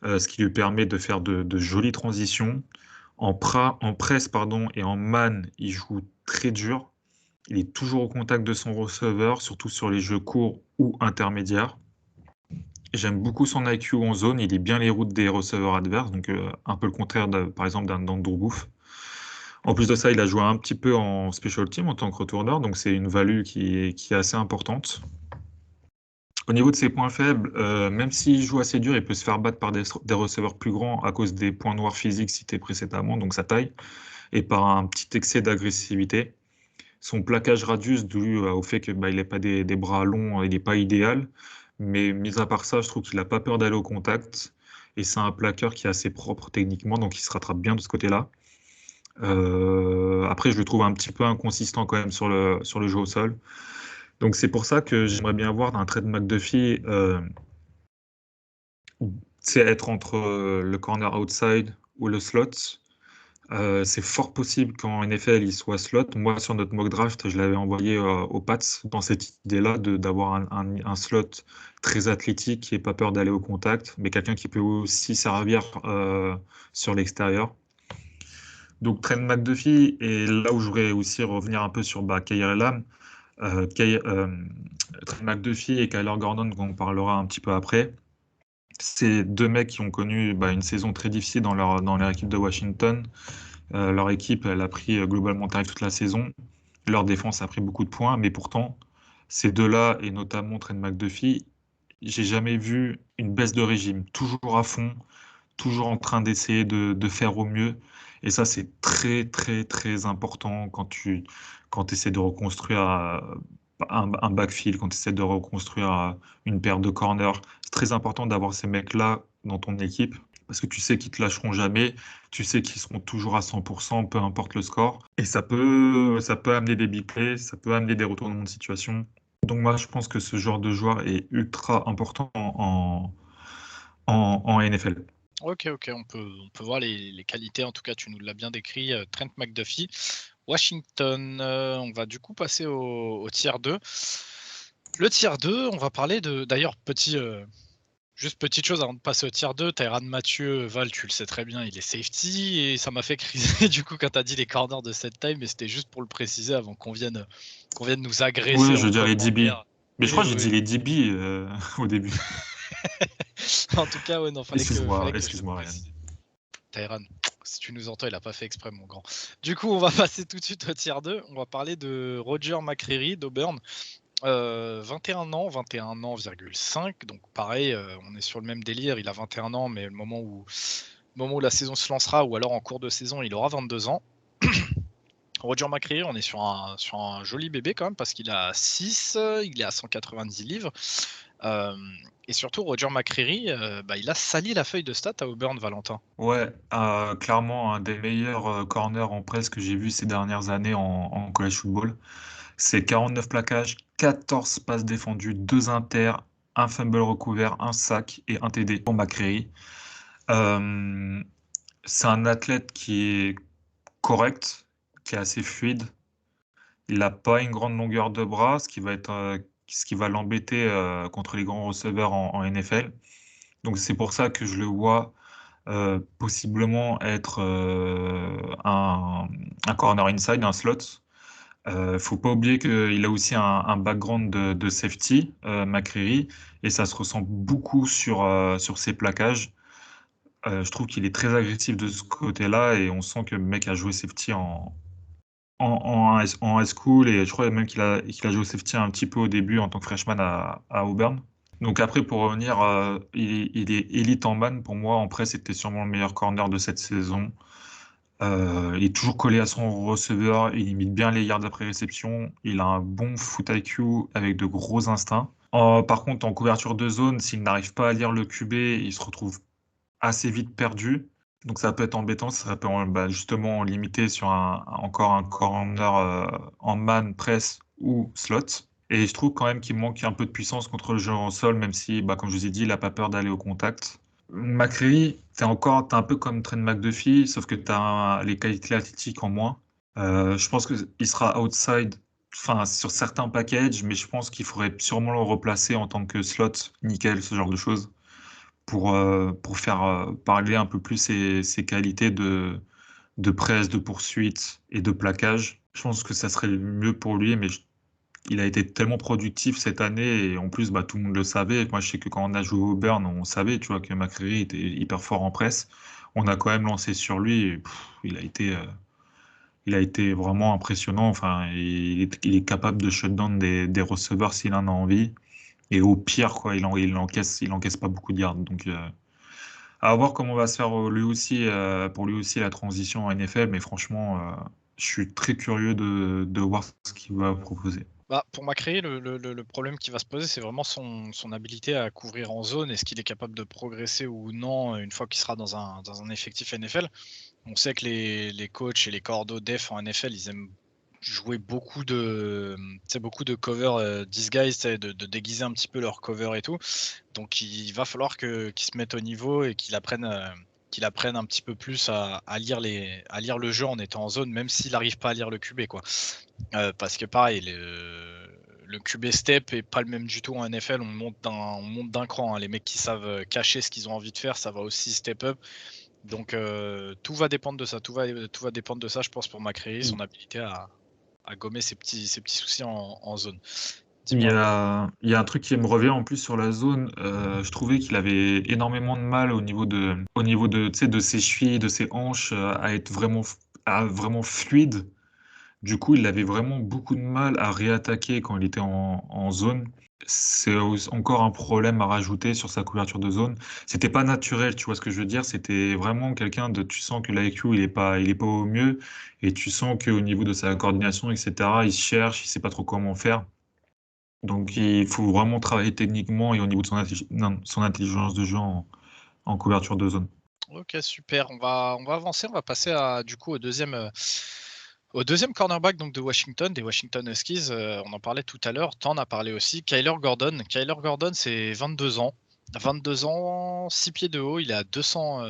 ce qui lui permet de faire de jolies transitions. En presse, pardon, et en man, il joue très dur. Il est toujours au contact de son receveur, surtout sur les jeux courts ou intermédiaires. J'aime beaucoup son IQ en zone. Il lit bien les routes des receveurs adverses, donc un peu le contraire, par exemple, d'un Andrew Booth. En plus de ça, il a joué un petit peu en special team en tant que retourneur, donc c'est une value qui est assez importante. Au niveau de ses points faibles, même s'il joue assez dur, il peut se faire battre par des receveurs plus grands à cause des points noirs physiques cités précédemment, donc sa taille, et par un petit excès d'agressivité. Son plaquage radius, dû au fait que il n'a pas des bras longs, il n'est pas idéal. Mais mis à part ça, je trouve qu'il n'a pas peur d'aller au contact. Et c'est un plaqueur qui est assez propre techniquement, donc il se rattrape bien de ce côté-là. Après, je le trouve un petit peu inconsistant quand même sur le jeu au sol. Donc c'est pour ça que j'aimerais bien voir un trade McDuffie, c'est être entre le corner outside ou le slot. C'est fort possible qu'en NFL, il soit slot. Moi, sur notre mock draft, je l'avais envoyé aux Pats dans cette idée-là d'avoir un slot très athlétique qui n'ait pas peur d'aller au contact, mais quelqu'un qui peut aussi servir sur l'extérieur. Donc, Trent McDuffie, et là où je voudrais aussi revenir un peu sur Kaiir Elam, Trent McDuffie et Kyler Gordon, dont on parlera un petit peu après. C'est deux mecs qui ont connu une saison très difficile dans leur équipe de Washington. Leur équipe, elle a pris globalement tarif toute la saison. Leur défense a pris beaucoup de points, mais pourtant, ces deux-là, et notamment Trent McDuffie, j'ai jamais vu une baisse de régime. Toujours à fond, toujours en train d'essayer de faire au mieux. Et ça, c'est très, très, très important quand tu essaies de reconstruire un backfield, quand tu essaies de reconstruire une paire de corners. C'est très important d'avoir ces mecs-là dans ton équipe parce que tu sais qu'ils te lâcheront jamais, tu sais qu'ils seront toujours à 100%, peu importe le score. Et ça peut amener des big plays, ça peut amener des retournements de situation. Donc moi, je pense que ce genre de joueur est ultra important en NFL. Ok, ok, on peut voir les qualités. En tout cas, tu nous l'as bien décrit. Trent McDuffie, Washington. On va du coup passer au tier 2. Le tier 2, on va parler de. D'ailleurs, juste petite chose avant de passer au tier 2. Tyrann Mathieu, Val, tu le sais très bien, il est safety. Et ça m'a fait criser du coup quand tu as dit les corners de cette time. Mais c'était juste pour le préciser avant qu'on vienne nous agresser Ouais, en je dirais DB. commentaire. Mais je Et crois que j'ai oui. dit les DB au début. En tout cas, ouais, non, Excuse-moi, fallait que je le excuse-moi, Ryan. précise. Tyrann, si tu nous entends, il a pas fait exprès, mon grand. Du coup, on va passer tout de suite au tier 2. On va parler de Roger McCreary d'Auburn. 21 ans, 21 ans,5. Donc pareil, on est sur le même délire. Il a 21 ans, mais le moment où la saison se lancera, ou alors en cours de saison, il aura 22 ans. Roger McCreary, on est sur un joli bébé quand même, parce qu'il a 6, il est à 190 livres. Et surtout, Roger McCreary, il a sali la feuille de stats à Auburn, Valentin. Ouais, clairement un des meilleurs corners en presse que j'ai vu ces dernières années en college football. C'est 49 plaquages, 14 passes défendues, 2 inters, un fumble recouvert, un sac et un TD pour McCreary. Euh, c'est un athlète qui est correct, qui est assez fluide. Il n'a pas une grande longueur de bras, ce qui va l'embêter contre les grands receveurs en NFL. Donc c'est pour ça que je le vois possiblement être un corner inside, un slot. Faut pas oublier qu'il a aussi un background de safety, McCreary, et ça se ressent beaucoup sur ses plaquages. Je trouve qu'il est très agressif de ce côté-là et on sent que le mec a joué safety en high school et je crois même qu'il a joué safety un petit peu au début en tant que freshman à Auburn. Donc après, pour revenir, il est élite en man. Pour moi, en presse, c'était sûrement le meilleur corner de cette saison. Il est toujours collé à son receveur, il imite bien les yards après réception, il a un bon foot IQ avec de gros instincts. Par contre, en couverture de zone, s'il n'arrive pas à lire le QB, il se retrouve assez vite perdu. Donc ça peut être embêtant, ça peut justement limiter sur encore un corner en man, press ou slot. Et je trouve quand même qu'il manque un peu de puissance contre le jeu en sol, même si, comme je vous ai dit, il n'a pas peur d'aller au contact. McCreary, t'es un peu comme Trent McDuffie, sauf que t'as les qualités athlétiques en moins. Je pense qu'il sera outside, enfin, sur certains packages, mais je pense qu'il faudrait sûrement le replacer en tant que slot, nickel, ce genre de choses pour faire parler un peu plus ses qualités de presse, de poursuite et de plaquage. Je pense que ça serait le mieux pour lui, mais il a été tellement productif cette année et en plus, tout le monde le savait. Moi, je sais que quand on a joué au Burn, on savait, tu vois, que McCreary était hyper fort en presse. On a quand même lancé sur lui et il a été vraiment impressionnant. Enfin, il est capable de shutdown des receveurs s'il en a envie. Et au pire, quoi, il encaisse pas beaucoup de yards. Donc, à voir comment va se faire pour lui aussi la transition en NFL, mais franchement, je suis très curieux de voir ce qu'il va proposer. Pour McCreary, le problème qui va se poser, c'est vraiment son habilité à couvrir en zone. Est-ce qu'il est capable de progresser ou non une fois qu'il sera dans un effectif NFL? On sait que les coachs et les coordos def en NFL, ils aiment jouer beaucoup de cover disguise, de déguiser un petit peu leur cover et tout. Donc il va falloir qu'ils se mettent au niveau et qu'il apprenne un petit peu plus à lire le jeu en étant en zone, même s'il n'arrive pas à lire le QB, quoi. Parce que pareil, le QB step est pas le même du tout en NFL. On monte d'un cran, hein. Les mecs qui savent cacher ce qu'ils ont envie de faire, ça va aussi step up. Donc tout va dépendre de ça. Tout va dépendre de ça, je pense, pour McCreary, son habilité à gommer ses petits soucis en zone. Dis-moi. Il y a un truc qui me revient en plus sur la zone. Je trouvais qu'il avait énormément de mal au niveau de, tu sais, de ses chevilles, de ses hanches, à vraiment fluide. Du coup, il avait vraiment beaucoup de mal à réattaquer quand il était en zone. C'est encore un problème à rajouter sur sa couverture de zone. C'était pas naturel, tu vois ce que je veux dire? C'était vraiment quelqu'un de, tu sens que l'IQ, il est pas au mieux, et tu sens qu'au niveau de sa coordination, etc., il se cherche, il sait pas trop comment faire. Donc, il faut vraiment travailler techniquement et au niveau de son intelligence de jeu en couverture de zone. Ok, super. On va avancer. On va passer du coup au deuxième cornerback donc, de Washington, des Washington Huskies. On en parlait tout à l'heure. T'en as parlé aussi. Kyler Gordon. Kyler Gordon, c'est 22 ans. 22 ans, 6 pieds de haut, il est à 200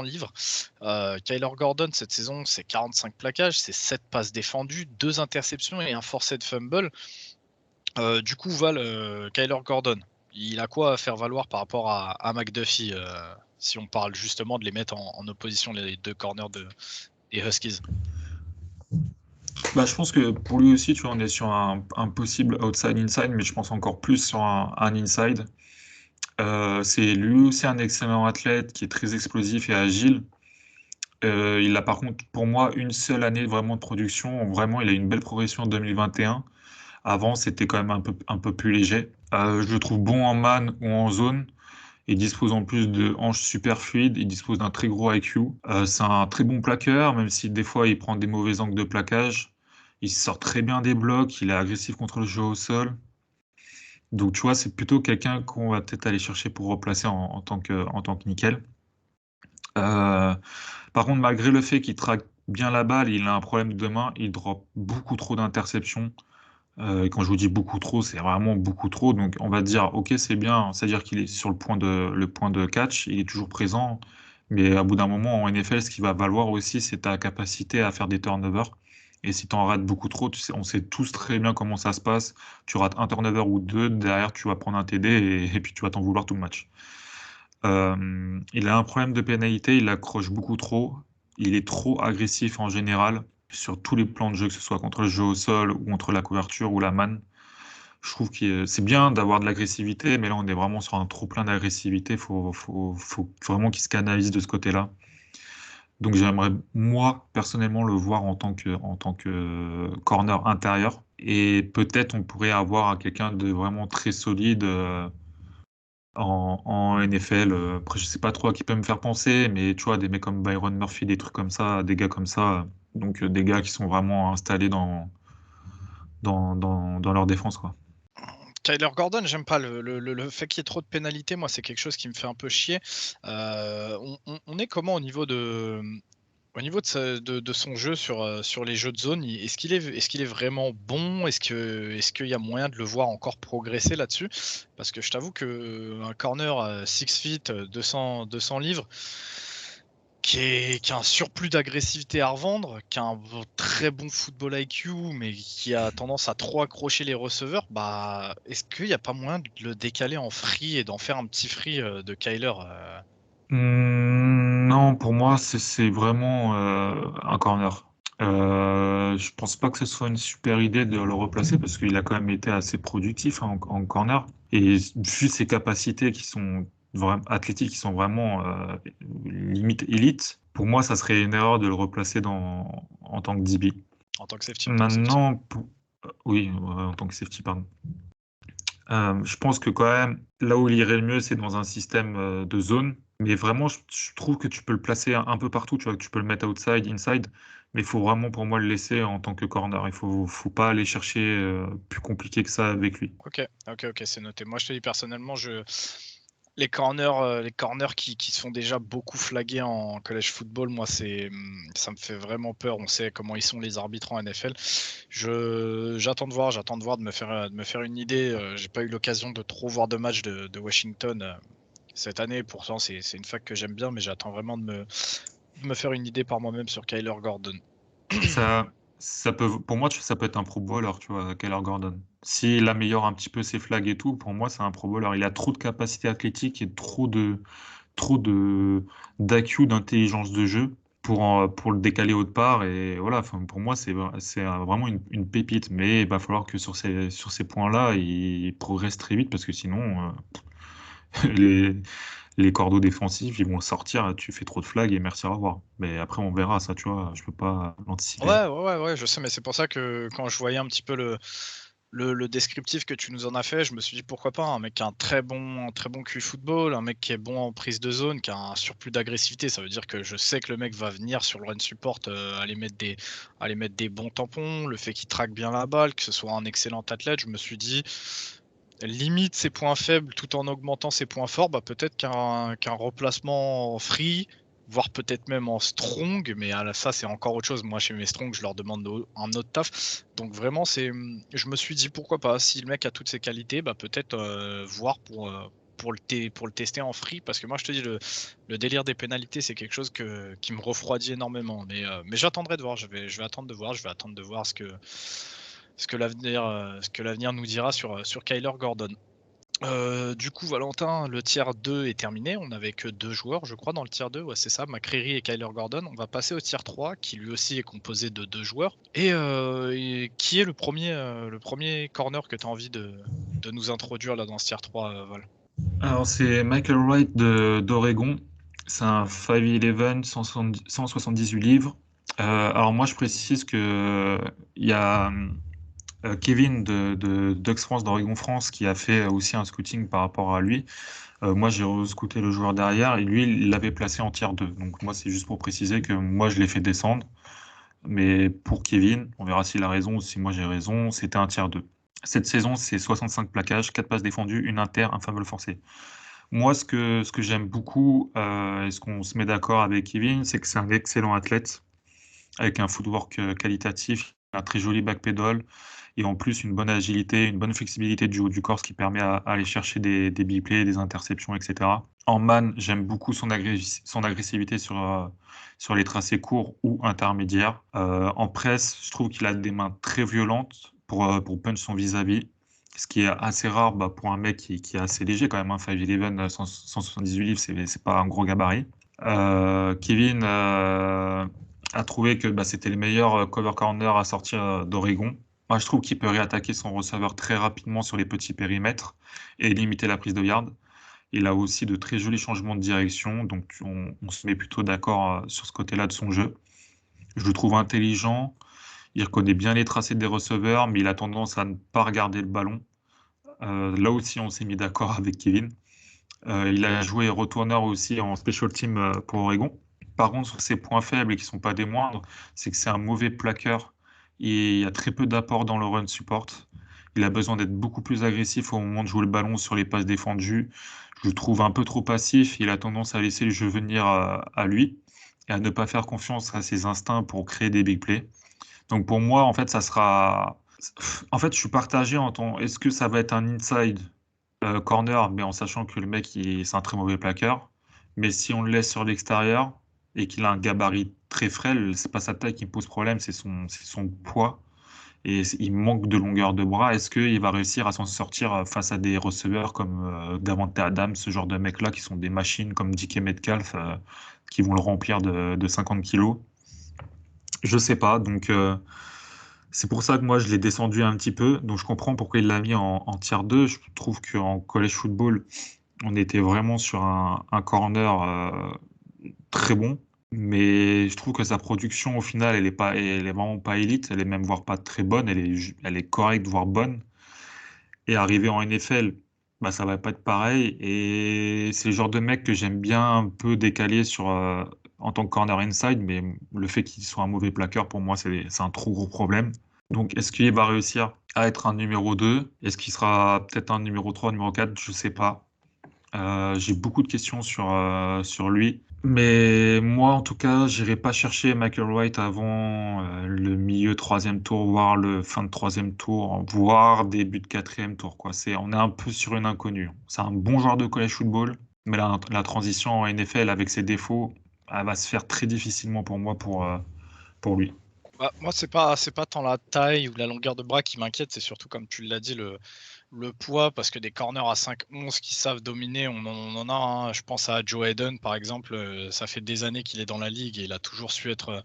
livres. Kyler Gordon, cette saison, c'est 45 plaquages, c'est 7 passes défendues, 2 interceptions et un forcé fumble. Du coup, Kyler Gordon, il a quoi à faire valoir par rapport à McDuffie si on parle justement de les mettre en opposition, les deux corners des Huskies? Bah, je pense que pour lui aussi, tu vois, on est sur un possible outside-inside, mais je pense encore plus sur un inside. C'est lui aussi un excellent athlète qui est très explosif et agile. Il a par contre, pour moi, une seule année vraiment de production. Vraiment, il a une belle progression en 2021. Avant, c'était quand même un peu plus léger. Je le trouve bon en man ou en zone. Il dispose en plus de hanches super fluides. Il dispose d'un très gros IQ. C'est un très bon plaqueur, même si des fois il prend des mauvais angles de plaquage. Il sort très bien des blocs. Il est agressif contre le jeu au sol. Donc, tu vois, c'est plutôt quelqu'un qu'on va peut-être aller chercher pour replacer en tant que nickel. Euh, Par contre, malgré le fait qu'il traque bien la balle, il a un problème de main. Il drop beaucoup trop d'interceptions. Et quand je vous dis beaucoup trop, c'est vraiment beaucoup trop. Donc, on va dire, ok, c'est bien. C'est-à-dire qu'il est sur le point de catch. Il est toujours présent. Mais à bout d'un moment, en NFL, ce qui va valoir aussi, c'est ta capacité à faire des turnovers. Et si tu en rates beaucoup trop, on sait tous très bien comment ça se passe. Tu rates un turnover ou deux, derrière, tu vas prendre un TD et puis tu vas t'en vouloir tout le match. Il a un problème de pénalité, il accroche beaucoup trop. Il est trop agressif en général sur tous les plans de jeu, que ce soit contre le jeu au sol ou contre la couverture ou la manne. Je trouve que c'est bien d'avoir de l'agressivité, mais là on est vraiment sur un trop plein d'agressivité. Faut vraiment qu'il se canalise de ce côté-là. Donc j'aimerais moi personnellement le voir en tant que corner intérieur. Et peut-être on pourrait avoir quelqu'un de vraiment très solide. En NFL. Après, je sais pas trop à qui peut me faire penser, mais tu vois, des mecs comme Byron Murphy, des trucs comme ça, des gars comme ça, donc des gars qui sont vraiment installés dans leur défense, quoi. Kyler Gordon, j'aime pas le fait qu'il y ait trop de pénalités. Moi, c'est quelque chose qui me fait un peu chier. On est comment au niveau de son jeu sur les jeux de zone? Est-ce qu'il est vraiment bon? Est-ce qu'il y a moyen de le voir encore progresser là-dessus? Parce que je t'avoue qu'un corner 6 feet, 200 livres, qui a un surplus d'agressivité à revendre, qui a un très bon football IQ, mais qui a tendance à trop accrocher les receveurs, bah, est-ce qu'il n'y a pas moyen de le décaler en free et d'en faire un petit free de Kyler? Non, pour moi, c'est vraiment un corner. Je pense pas que ce soit une super idée de le replacer parce qu'il a quand même été assez productif en corner. Et vu ses capacités qui sont vraiment athlétiques, qui sont vraiment limite élite, pour moi, ça serait une erreur de le replacer en tant que DB. En tant que safety, en tant que safety. Maintenant, oui, en tant que safety, pardon. Je pense que quand même, là où il irait le mieux, c'est dans un système de zone. Mais vraiment, je trouve que tu peux le placer un peu partout. Tu vois, que tu peux le mettre outside, inside. Mais il faut vraiment, pour moi, le laisser en tant que corner. Faut pas aller chercher plus compliqué que ça avec lui. Ok, c'est noté. Moi, je te dis personnellement, les corners qui se font déjà beaucoup flaguer en college football, moi, ça me fait vraiment peur. On sait comment ils sont les arbitres en NFL. J'attends de voir, de me faire une idée. J'ai pas eu l'occasion de trop voir de matchs de Washington cette année. Pourtant, c'est une fac que j'aime bien, mais j'attends vraiment de me faire une idée par moi-même sur Kyler Gordon. Ça peut, pour moi, ça peut être un pro bowler, tu vois, Kyler Gordon. S'il améliore un petit peu ses flags et tout, pour moi, c'est un pro bowler. Il a trop de capacité athlétique et trop de d'IQ, d'intelligence de jeu pour le décaler autre part. Et voilà, enfin, pour moi, c'est vraiment une pépite. Mais il va falloir que sur ces points-là, il progresse très vite parce que sinon, les, les cordeaux défensifs, ils vont le sortir, tu fais trop de flags et merci, au revoir. Mais après, on verra ça, tu vois, je peux pas l'anticiper. Ouais, je sais, mais c'est pour ça que quand je voyais un petit peu le descriptif que tu nous en as fait, je me suis dit: «Pourquoi pas?» un mec qui a un très bon QI football, un mec qui est bon en prise de zone, qui a un surplus d'agressivité. Ça veut dire que je sais que le mec va venir sur le run support, aller mettre des bons tampons, le fait qu'il traque bien la balle, que ce soit un excellent athlète. Je me suis dit: «Limite ses points faibles tout en augmentant ses points forts, bah, peut-être qu'un remplacement en free, voire peut-être même en strong», mais ça, c'est encore autre chose. Moi, chez mes strong, je leur demande un autre taf. Donc vraiment, je me suis dit: «Pourquoi pas?» Si le mec a toutes ces qualités, bah, peut-être, voir pour le tester en free, parce que moi, je te dis, le délire des pénalités, c'est quelque chose qui me refroidit énormément. Mais j'attendrai de voir. Je vais attendre de voir. Je vais attendre de voir ce que l'avenir nous dira sur Kyler Gordon. Du coup, Valentin, le tiers 2 est terminé. On n'avait que 2 joueurs, je crois, dans le tiers 2. Ouais, c'est ça, McCreary et Kyler Gordon. On va passer au tiers 3, qui lui aussi est composé de 2 joueurs. Et qui est le premier corner que tu as envie de nous introduire là dans ce tiers 3, Val? Alors, c'est Michael Wright d'Oregon. C'est un 5'11", 178 livres. Alors, moi, je précise que il y a Kevin de Ducks France, d'Oregon France, qui a fait aussi un scouting par rapport à lui. Moi, j'ai scouté le joueur derrière et lui, il l'avait placé en tiers 2. Donc, moi, c'est juste pour préciser que moi, je l'ai fait descendre. Mais pour Kevin, on verra s'il a raison ou si moi j'ai raison, c'était un tiers 2. Cette saison, c'est 65 plaquages, 4 passes défendues, une inter, un fumble forcé. Moi, ce que j'aime beaucoup, et ce qu'on se met d'accord avec Kevin, c'est que c'est un excellent athlète, avec un footwork qualitatif, un très joli backpedal, et en plus une bonne agilité, une bonne flexibilité du haut du corps, ce qui permet à aller chercher des big plays, des interceptions, etc. En man, j'aime beaucoup son agressivité sur les tracés courts ou intermédiaires. En presse, je trouve qu'il a des mains très violentes pour punch son vis-à-vis, ce qui est assez rare pour un mec qui est assez léger quand même. 5'11", 178 livres, c'est pas un gros gabarit. Kevin a trouvé que c'était le meilleur cover corner à sortir d'Oregon. Moi, je trouve qu'il peut réattaquer son receveur très rapidement sur les petits périmètres et limiter la prise de yard. Il a aussi de très jolis changements de direction, donc on se met plutôt d'accord sur ce côté-là de son jeu. Je le trouve intelligent, il reconnaît bien les tracés des receveurs, mais il a tendance à ne pas regarder le ballon. Là aussi, on s'est mis d'accord avec Kevin. Il a joué retourneur aussi en special team pour Oregon. Par contre, sur ses points faibles et qui ne sont pas des moindres, c'est que c'est un mauvais plaqueur. Et il y a très peu d'apport dans le run support. Il a besoin d'être beaucoup plus agressif au moment de jouer le ballon sur les passes défendues. Je le trouve un peu trop passif. Il a tendance à laisser le jeu venir à lui et à ne pas faire confiance à ses instincts pour créer des big plays. Donc pour moi, en fait, ça sera. En fait, je suis partagé en tant. Est-ce que ça va être un inside corner, mais en sachant que le mec, c'est un très mauvais plaqueur. Mais si on le laisse sur l'extérieur et qu'il a un gabarit très frêle, c'est pas sa taille qui me pose problème, c'est son poids. Et il manque de longueur de bras. Est-ce qu'il va réussir à s'en sortir face à des receveurs comme Davante Adams, ce genre de mecs-là qui sont des machines comme DK Metcalf, qui vont le remplir de 50 kilos? Je sais pas. Donc, c'est pour ça que moi, je l'ai descendu un petit peu. Donc, je comprends pourquoi il l'a mis en tier 2. Je trouve qu'en college football, on était vraiment sur un corner très bon. Mais je trouve que sa production, au final, elle est vraiment pas élite. Elle est même voire pas très bonne. Elle est correcte, voire bonne. Et arriver en NFL, ça va pas être pareil. Et c'est le genre de mec que j'aime bien un peu décaler en tant que corner inside. Mais le fait qu'il soit un mauvais plaqueur, pour moi, c'est un trop gros problème. Donc, est-ce qu'il va réussir à être un numéro 2? Est-ce qu'il sera peut-être un numéro 3, numéro 4? Je sais pas. J'ai beaucoup de questions sur lui. Mais moi, en tout cas, j'irai pas chercher Michael Wright avant le milieu troisième tour, voire le fin de troisième tour, voire début de quatrième tour, quoi. On est un peu sur une inconnue. C'est un bon joueur de college football, mais la transition en NFL avec ses défauts, elle va se faire très difficilement pour moi pour lui. Bah, moi, c'est pas tant la taille ou la longueur de bras qui m'inquiète, c'est surtout, comme tu l'as dit, le poids, parce que des corners à 5'11" qui savent dominer, on en a, hein. Je pense à Joe Hayden, par exemple, ça fait des années qu'il est dans la ligue et il a toujours su être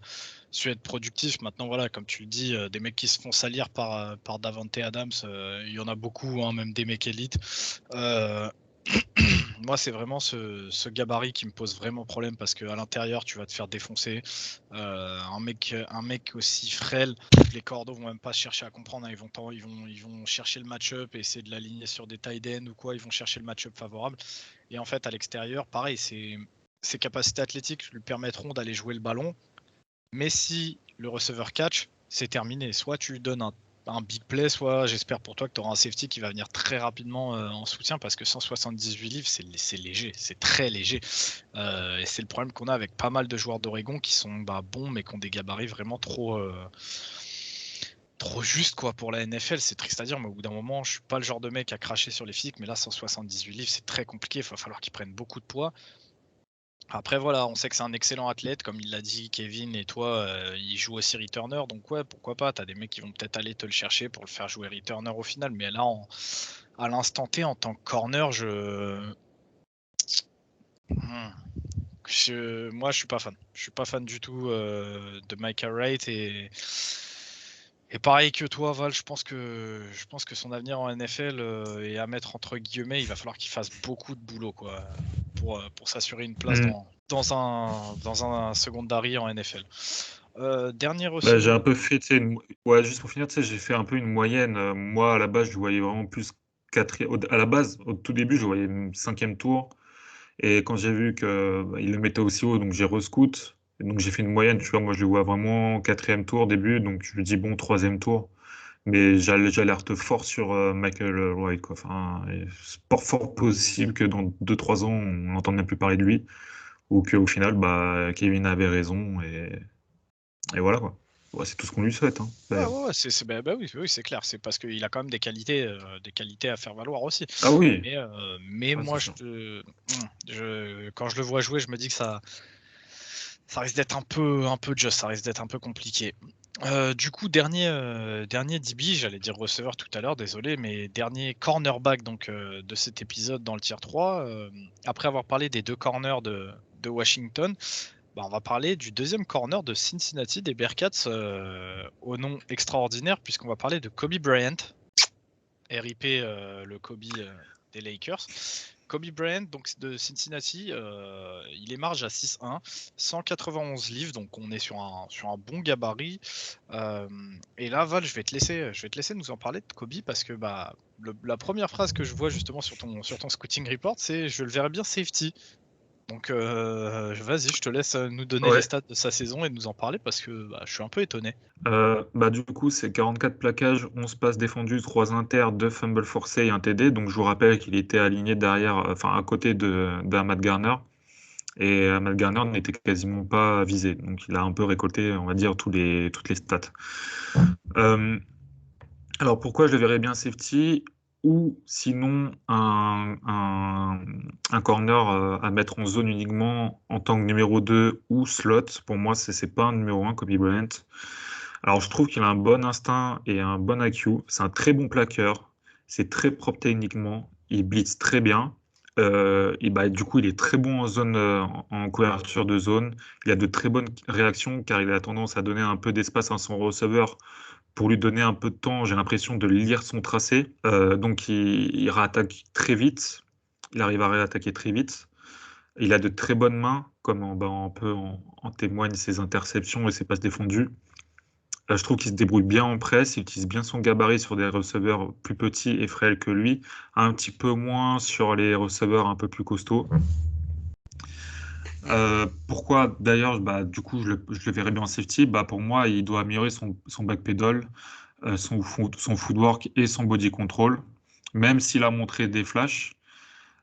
productif. Maintenant, voilà, comme tu le dis, des mecs qui se font salir par Davante Adams, il y en a beaucoup, hein, même des mecs élites. Moi, c'est vraiment ce gabarit qui me pose vraiment problème parce qu'à l'intérieur, tu vas te faire défoncer. Un mec aussi frêle, les cordeaux vont même pas chercher à comprendre, hein. Ils vont chercher le match-up et essayer de l'aligner sur des tight ends ou quoi. Ils vont chercher le match-up favorable. Et en fait, à l'extérieur, pareil, ses capacités athlétiques lui permettront d'aller jouer le ballon. Mais si le receveur catch, c'est terminé. Soit tu lui donnes un big play, soit j'espère pour toi que tu auras un safety qui va venir très rapidement en soutien parce que 178 livres, c'est léger, c'est très léger. Et c'est le problème qu'on a avec pas mal de joueurs d'Oregon qui sont bons mais qui ont des gabarits vraiment trop juste quoi pour la NFL. C'est triste à dire, mais au bout d'un moment, je suis pas le genre de mec à cracher sur les physiques, mais là 178 livres, c'est très compliqué. Il va falloir qu'ils prennent beaucoup de poids. Après voilà, on sait que c'est un excellent athlète, comme il l'a dit Kevin et toi, il joue aussi returner, donc ouais, pourquoi pas. T'as des mecs qui vont peut-être aller te le chercher pour le faire jouer returner au final, mais là, à l'instant T, en tant que corner, moi, je suis pas fan. Je suis pas fan du tout de Micah Wright et pareil que toi, Val, je pense que son avenir en NFL est à mettre entre guillemets. Il va falloir qu'il fasse beaucoup de boulot quoi, pour s'assurer une place dans un secondary en NFL. Dernier Bah, j'ai receveur. un peu fait, tu sais, ouais, juste pour finir, tu sais, j'ai fait un peu une moyenne. Moi, à la base, je voyais vraiment plus à la base, au tout début, je voyais 5e tour. Et quand j'ai vu que il le mettait aussi haut, donc j'ai rescout. Et donc j'ai fait une moyenne, tu vois, moi je le vois vraiment 4e tour début, donc je me dis bon, 3e tour. Mais j'alerte fort sur Michael Wright, quoi. Enfin, c'est pas fort possible que dans 2-3 ans, on n'entende même plus parler de lui, ou qu'au final, bah, Kevin avait raison, et voilà, quoi. Ouais, c'est tout ce qu'on lui souhaite, hein, Ouais, d'ailleurs. ouais, ouais, oui, c'est clair. C'est parce qu'il a quand même des qualités à faire valoir aussi. Ah oui, Mais ouais, c'est moi, sûr. quand je le vois jouer, je me dis que ça risque d'être un peu just, ça risque d'être un peu compliqué. Du coup, dernier DB, j'allais dire receveur tout à l'heure, désolé, mais dernier cornerback donc, de cet épisode dans le tier 3. Après avoir parlé des 2 corners de Washington, on va parler du deuxième corner de Cincinnati, des Bearcats, au nom extraordinaire, puisqu'on va parler de Kobe Bryant, RIP le Kobe des Lakers. Kobe Bryant, donc de Cincinnati, il émarge à 6'1, 191 livres, donc on est sur un bon gabarit. Et là, Val, je vais te laisser nous en parler de Kobe parce que la première phrase que je vois justement sur ton scouting report, c'est je le verrais bien safety. Donc vas-y, je te laisse nous donner les Ouais. stats de sa saison et nous en parler parce que je suis un peu étonné. Bah, du coup, c'est 44 plaquages, 11 passes défendues, 3 inters, 2 fumbles forcés et un TD. Donc, je vous rappelle qu'il était aligné derrière, enfin, à côté d'Ahmad Garner. Et Ahmad Garner n'était quasiment pas visé. Donc, il a un peu récolté, on va dire, toutes les stats. Euh, alors, pourquoi je le verrais bien safety? Ou sinon, un corner à mettre en zone uniquement en tant que numéro 2 ou slot. Pour moi, c'est pas un numéro 1, Kobe Bryant. Alors, je trouve qu'il a un bon instinct et un bon IQ. C'est un très bon plaqueur. C'est très propre techniquement. Il blitz très bien. Et bah, du coup, il est très bon en zone, en couverture de zone. Il a de très bonnes réactions car il a tendance à donner un peu d'espace à son receveur pour lui donner un peu de temps. J'ai l'impression de lire son tracé. Donc, il réattaque très vite. Il arrive à réattaquer très vite. Il a de très bonnes mains, comme en témoignent ses interceptions et ses passes défendues. Je trouve qu'il se débrouille bien en presse, il utilise bien son gabarit sur des receveurs plus petits et frêles que lui, un petit peu moins sur les receveurs un peu plus costauds. Pourquoi d'ailleurs, du coup, je le verrais bien en safety. Pour moi, il doit améliorer son backpedal, son footwork et son body control, même s'il a montré des flashs.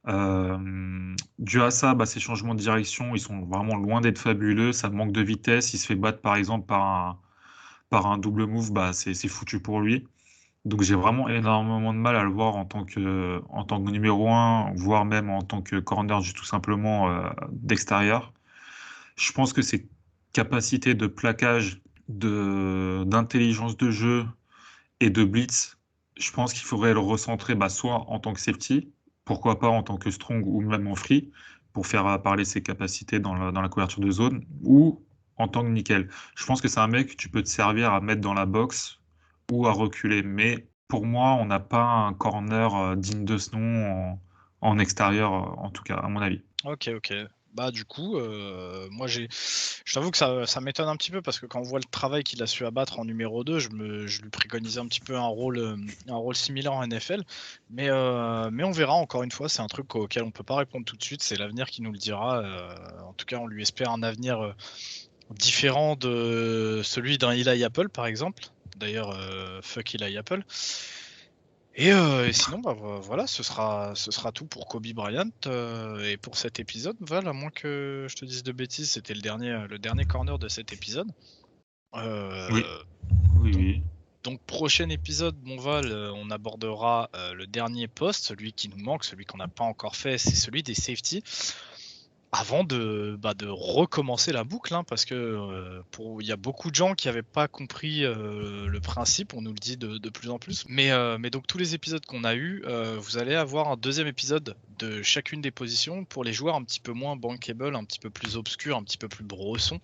Dû à ça, ses changements de direction, ils sont vraiment loin d'être fabuleux. Ça manque de vitesse. Il se fait battre, par exemple, par un double move, c'est foutu pour lui. Donc j'ai vraiment énormément de mal à le voir en tant que numéro un, voire même en tant que corner, juste tout simplement d'extérieur. Je pense que ses capacités de plaquage, d'intelligence de jeu et de blitz, je pense qu'il faudrait le recentrer soit en tant que safety, pourquoi pas en tant que strong ou même en free, pour faire parler ses capacités dans la couverture de zone, ou en tant que nickel. Je pense que c'est un mec que tu peux te servir à mettre dans la box ou à reculer. Mais pour moi, on n'a pas un corner digne de ce nom en extérieur, en tout cas, à mon avis. Ok, ok. Bah du coup, moi je t'avoue que ça m'étonne un petit peu parce que quand on voit le travail qu'il a su abattre en numéro 2, je lui préconisais un petit peu un rôle similaire en NFL. Mais on verra encore une fois, c'est un truc auquel on peut pas répondre tout de suite, c'est l'avenir qui nous le dira. En tout cas, on lui espère un avenir différent de celui d'un Eli Apple par exemple. D'ailleurs, fuck Eli Apple. Et sinon, bah voilà, ce sera tout pour Kobe Bryant et pour cet épisode. Val, à moins que je te dise de bêtises, c'était le dernier corner de cet épisode. Oui, Euh, oui, donc, oui. donc, prochain épisode, mon Val, on abordera le dernier poste, celui qui nous manque, celui qu'on n'a pas encore fait, c'est celui des safety. Avant de recommencer la boucle, hein, parce que il y a beaucoup de gens qui n'avaient pas compris le principe, on nous le dit de plus en plus. Mais donc tous les épisodes qu'on a eus, vous allez avoir un deuxième épisode de chacune des positions pour les joueurs un petit peu moins bankable, un petit peu plus obscurs, un petit peu plus brossons,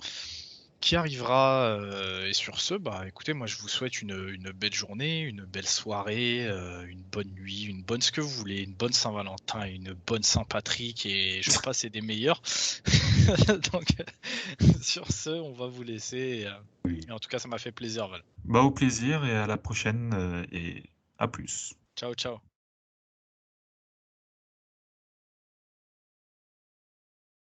qui arrivera. Et sur ce, bah écoutez, moi je vous souhaite une belle journée, une belle soirée, une bonne nuit, une bonne ce que vous voulez, une bonne Saint-Valentin, une bonne Saint-Patrick et je passe et des meilleurs. Donc sur ce, on va vous laisser. Oui. Et en tout cas, ça m'a fait plaisir, Val. Bah, au plaisir et à la prochaine, et à plus. Ciao, ciao.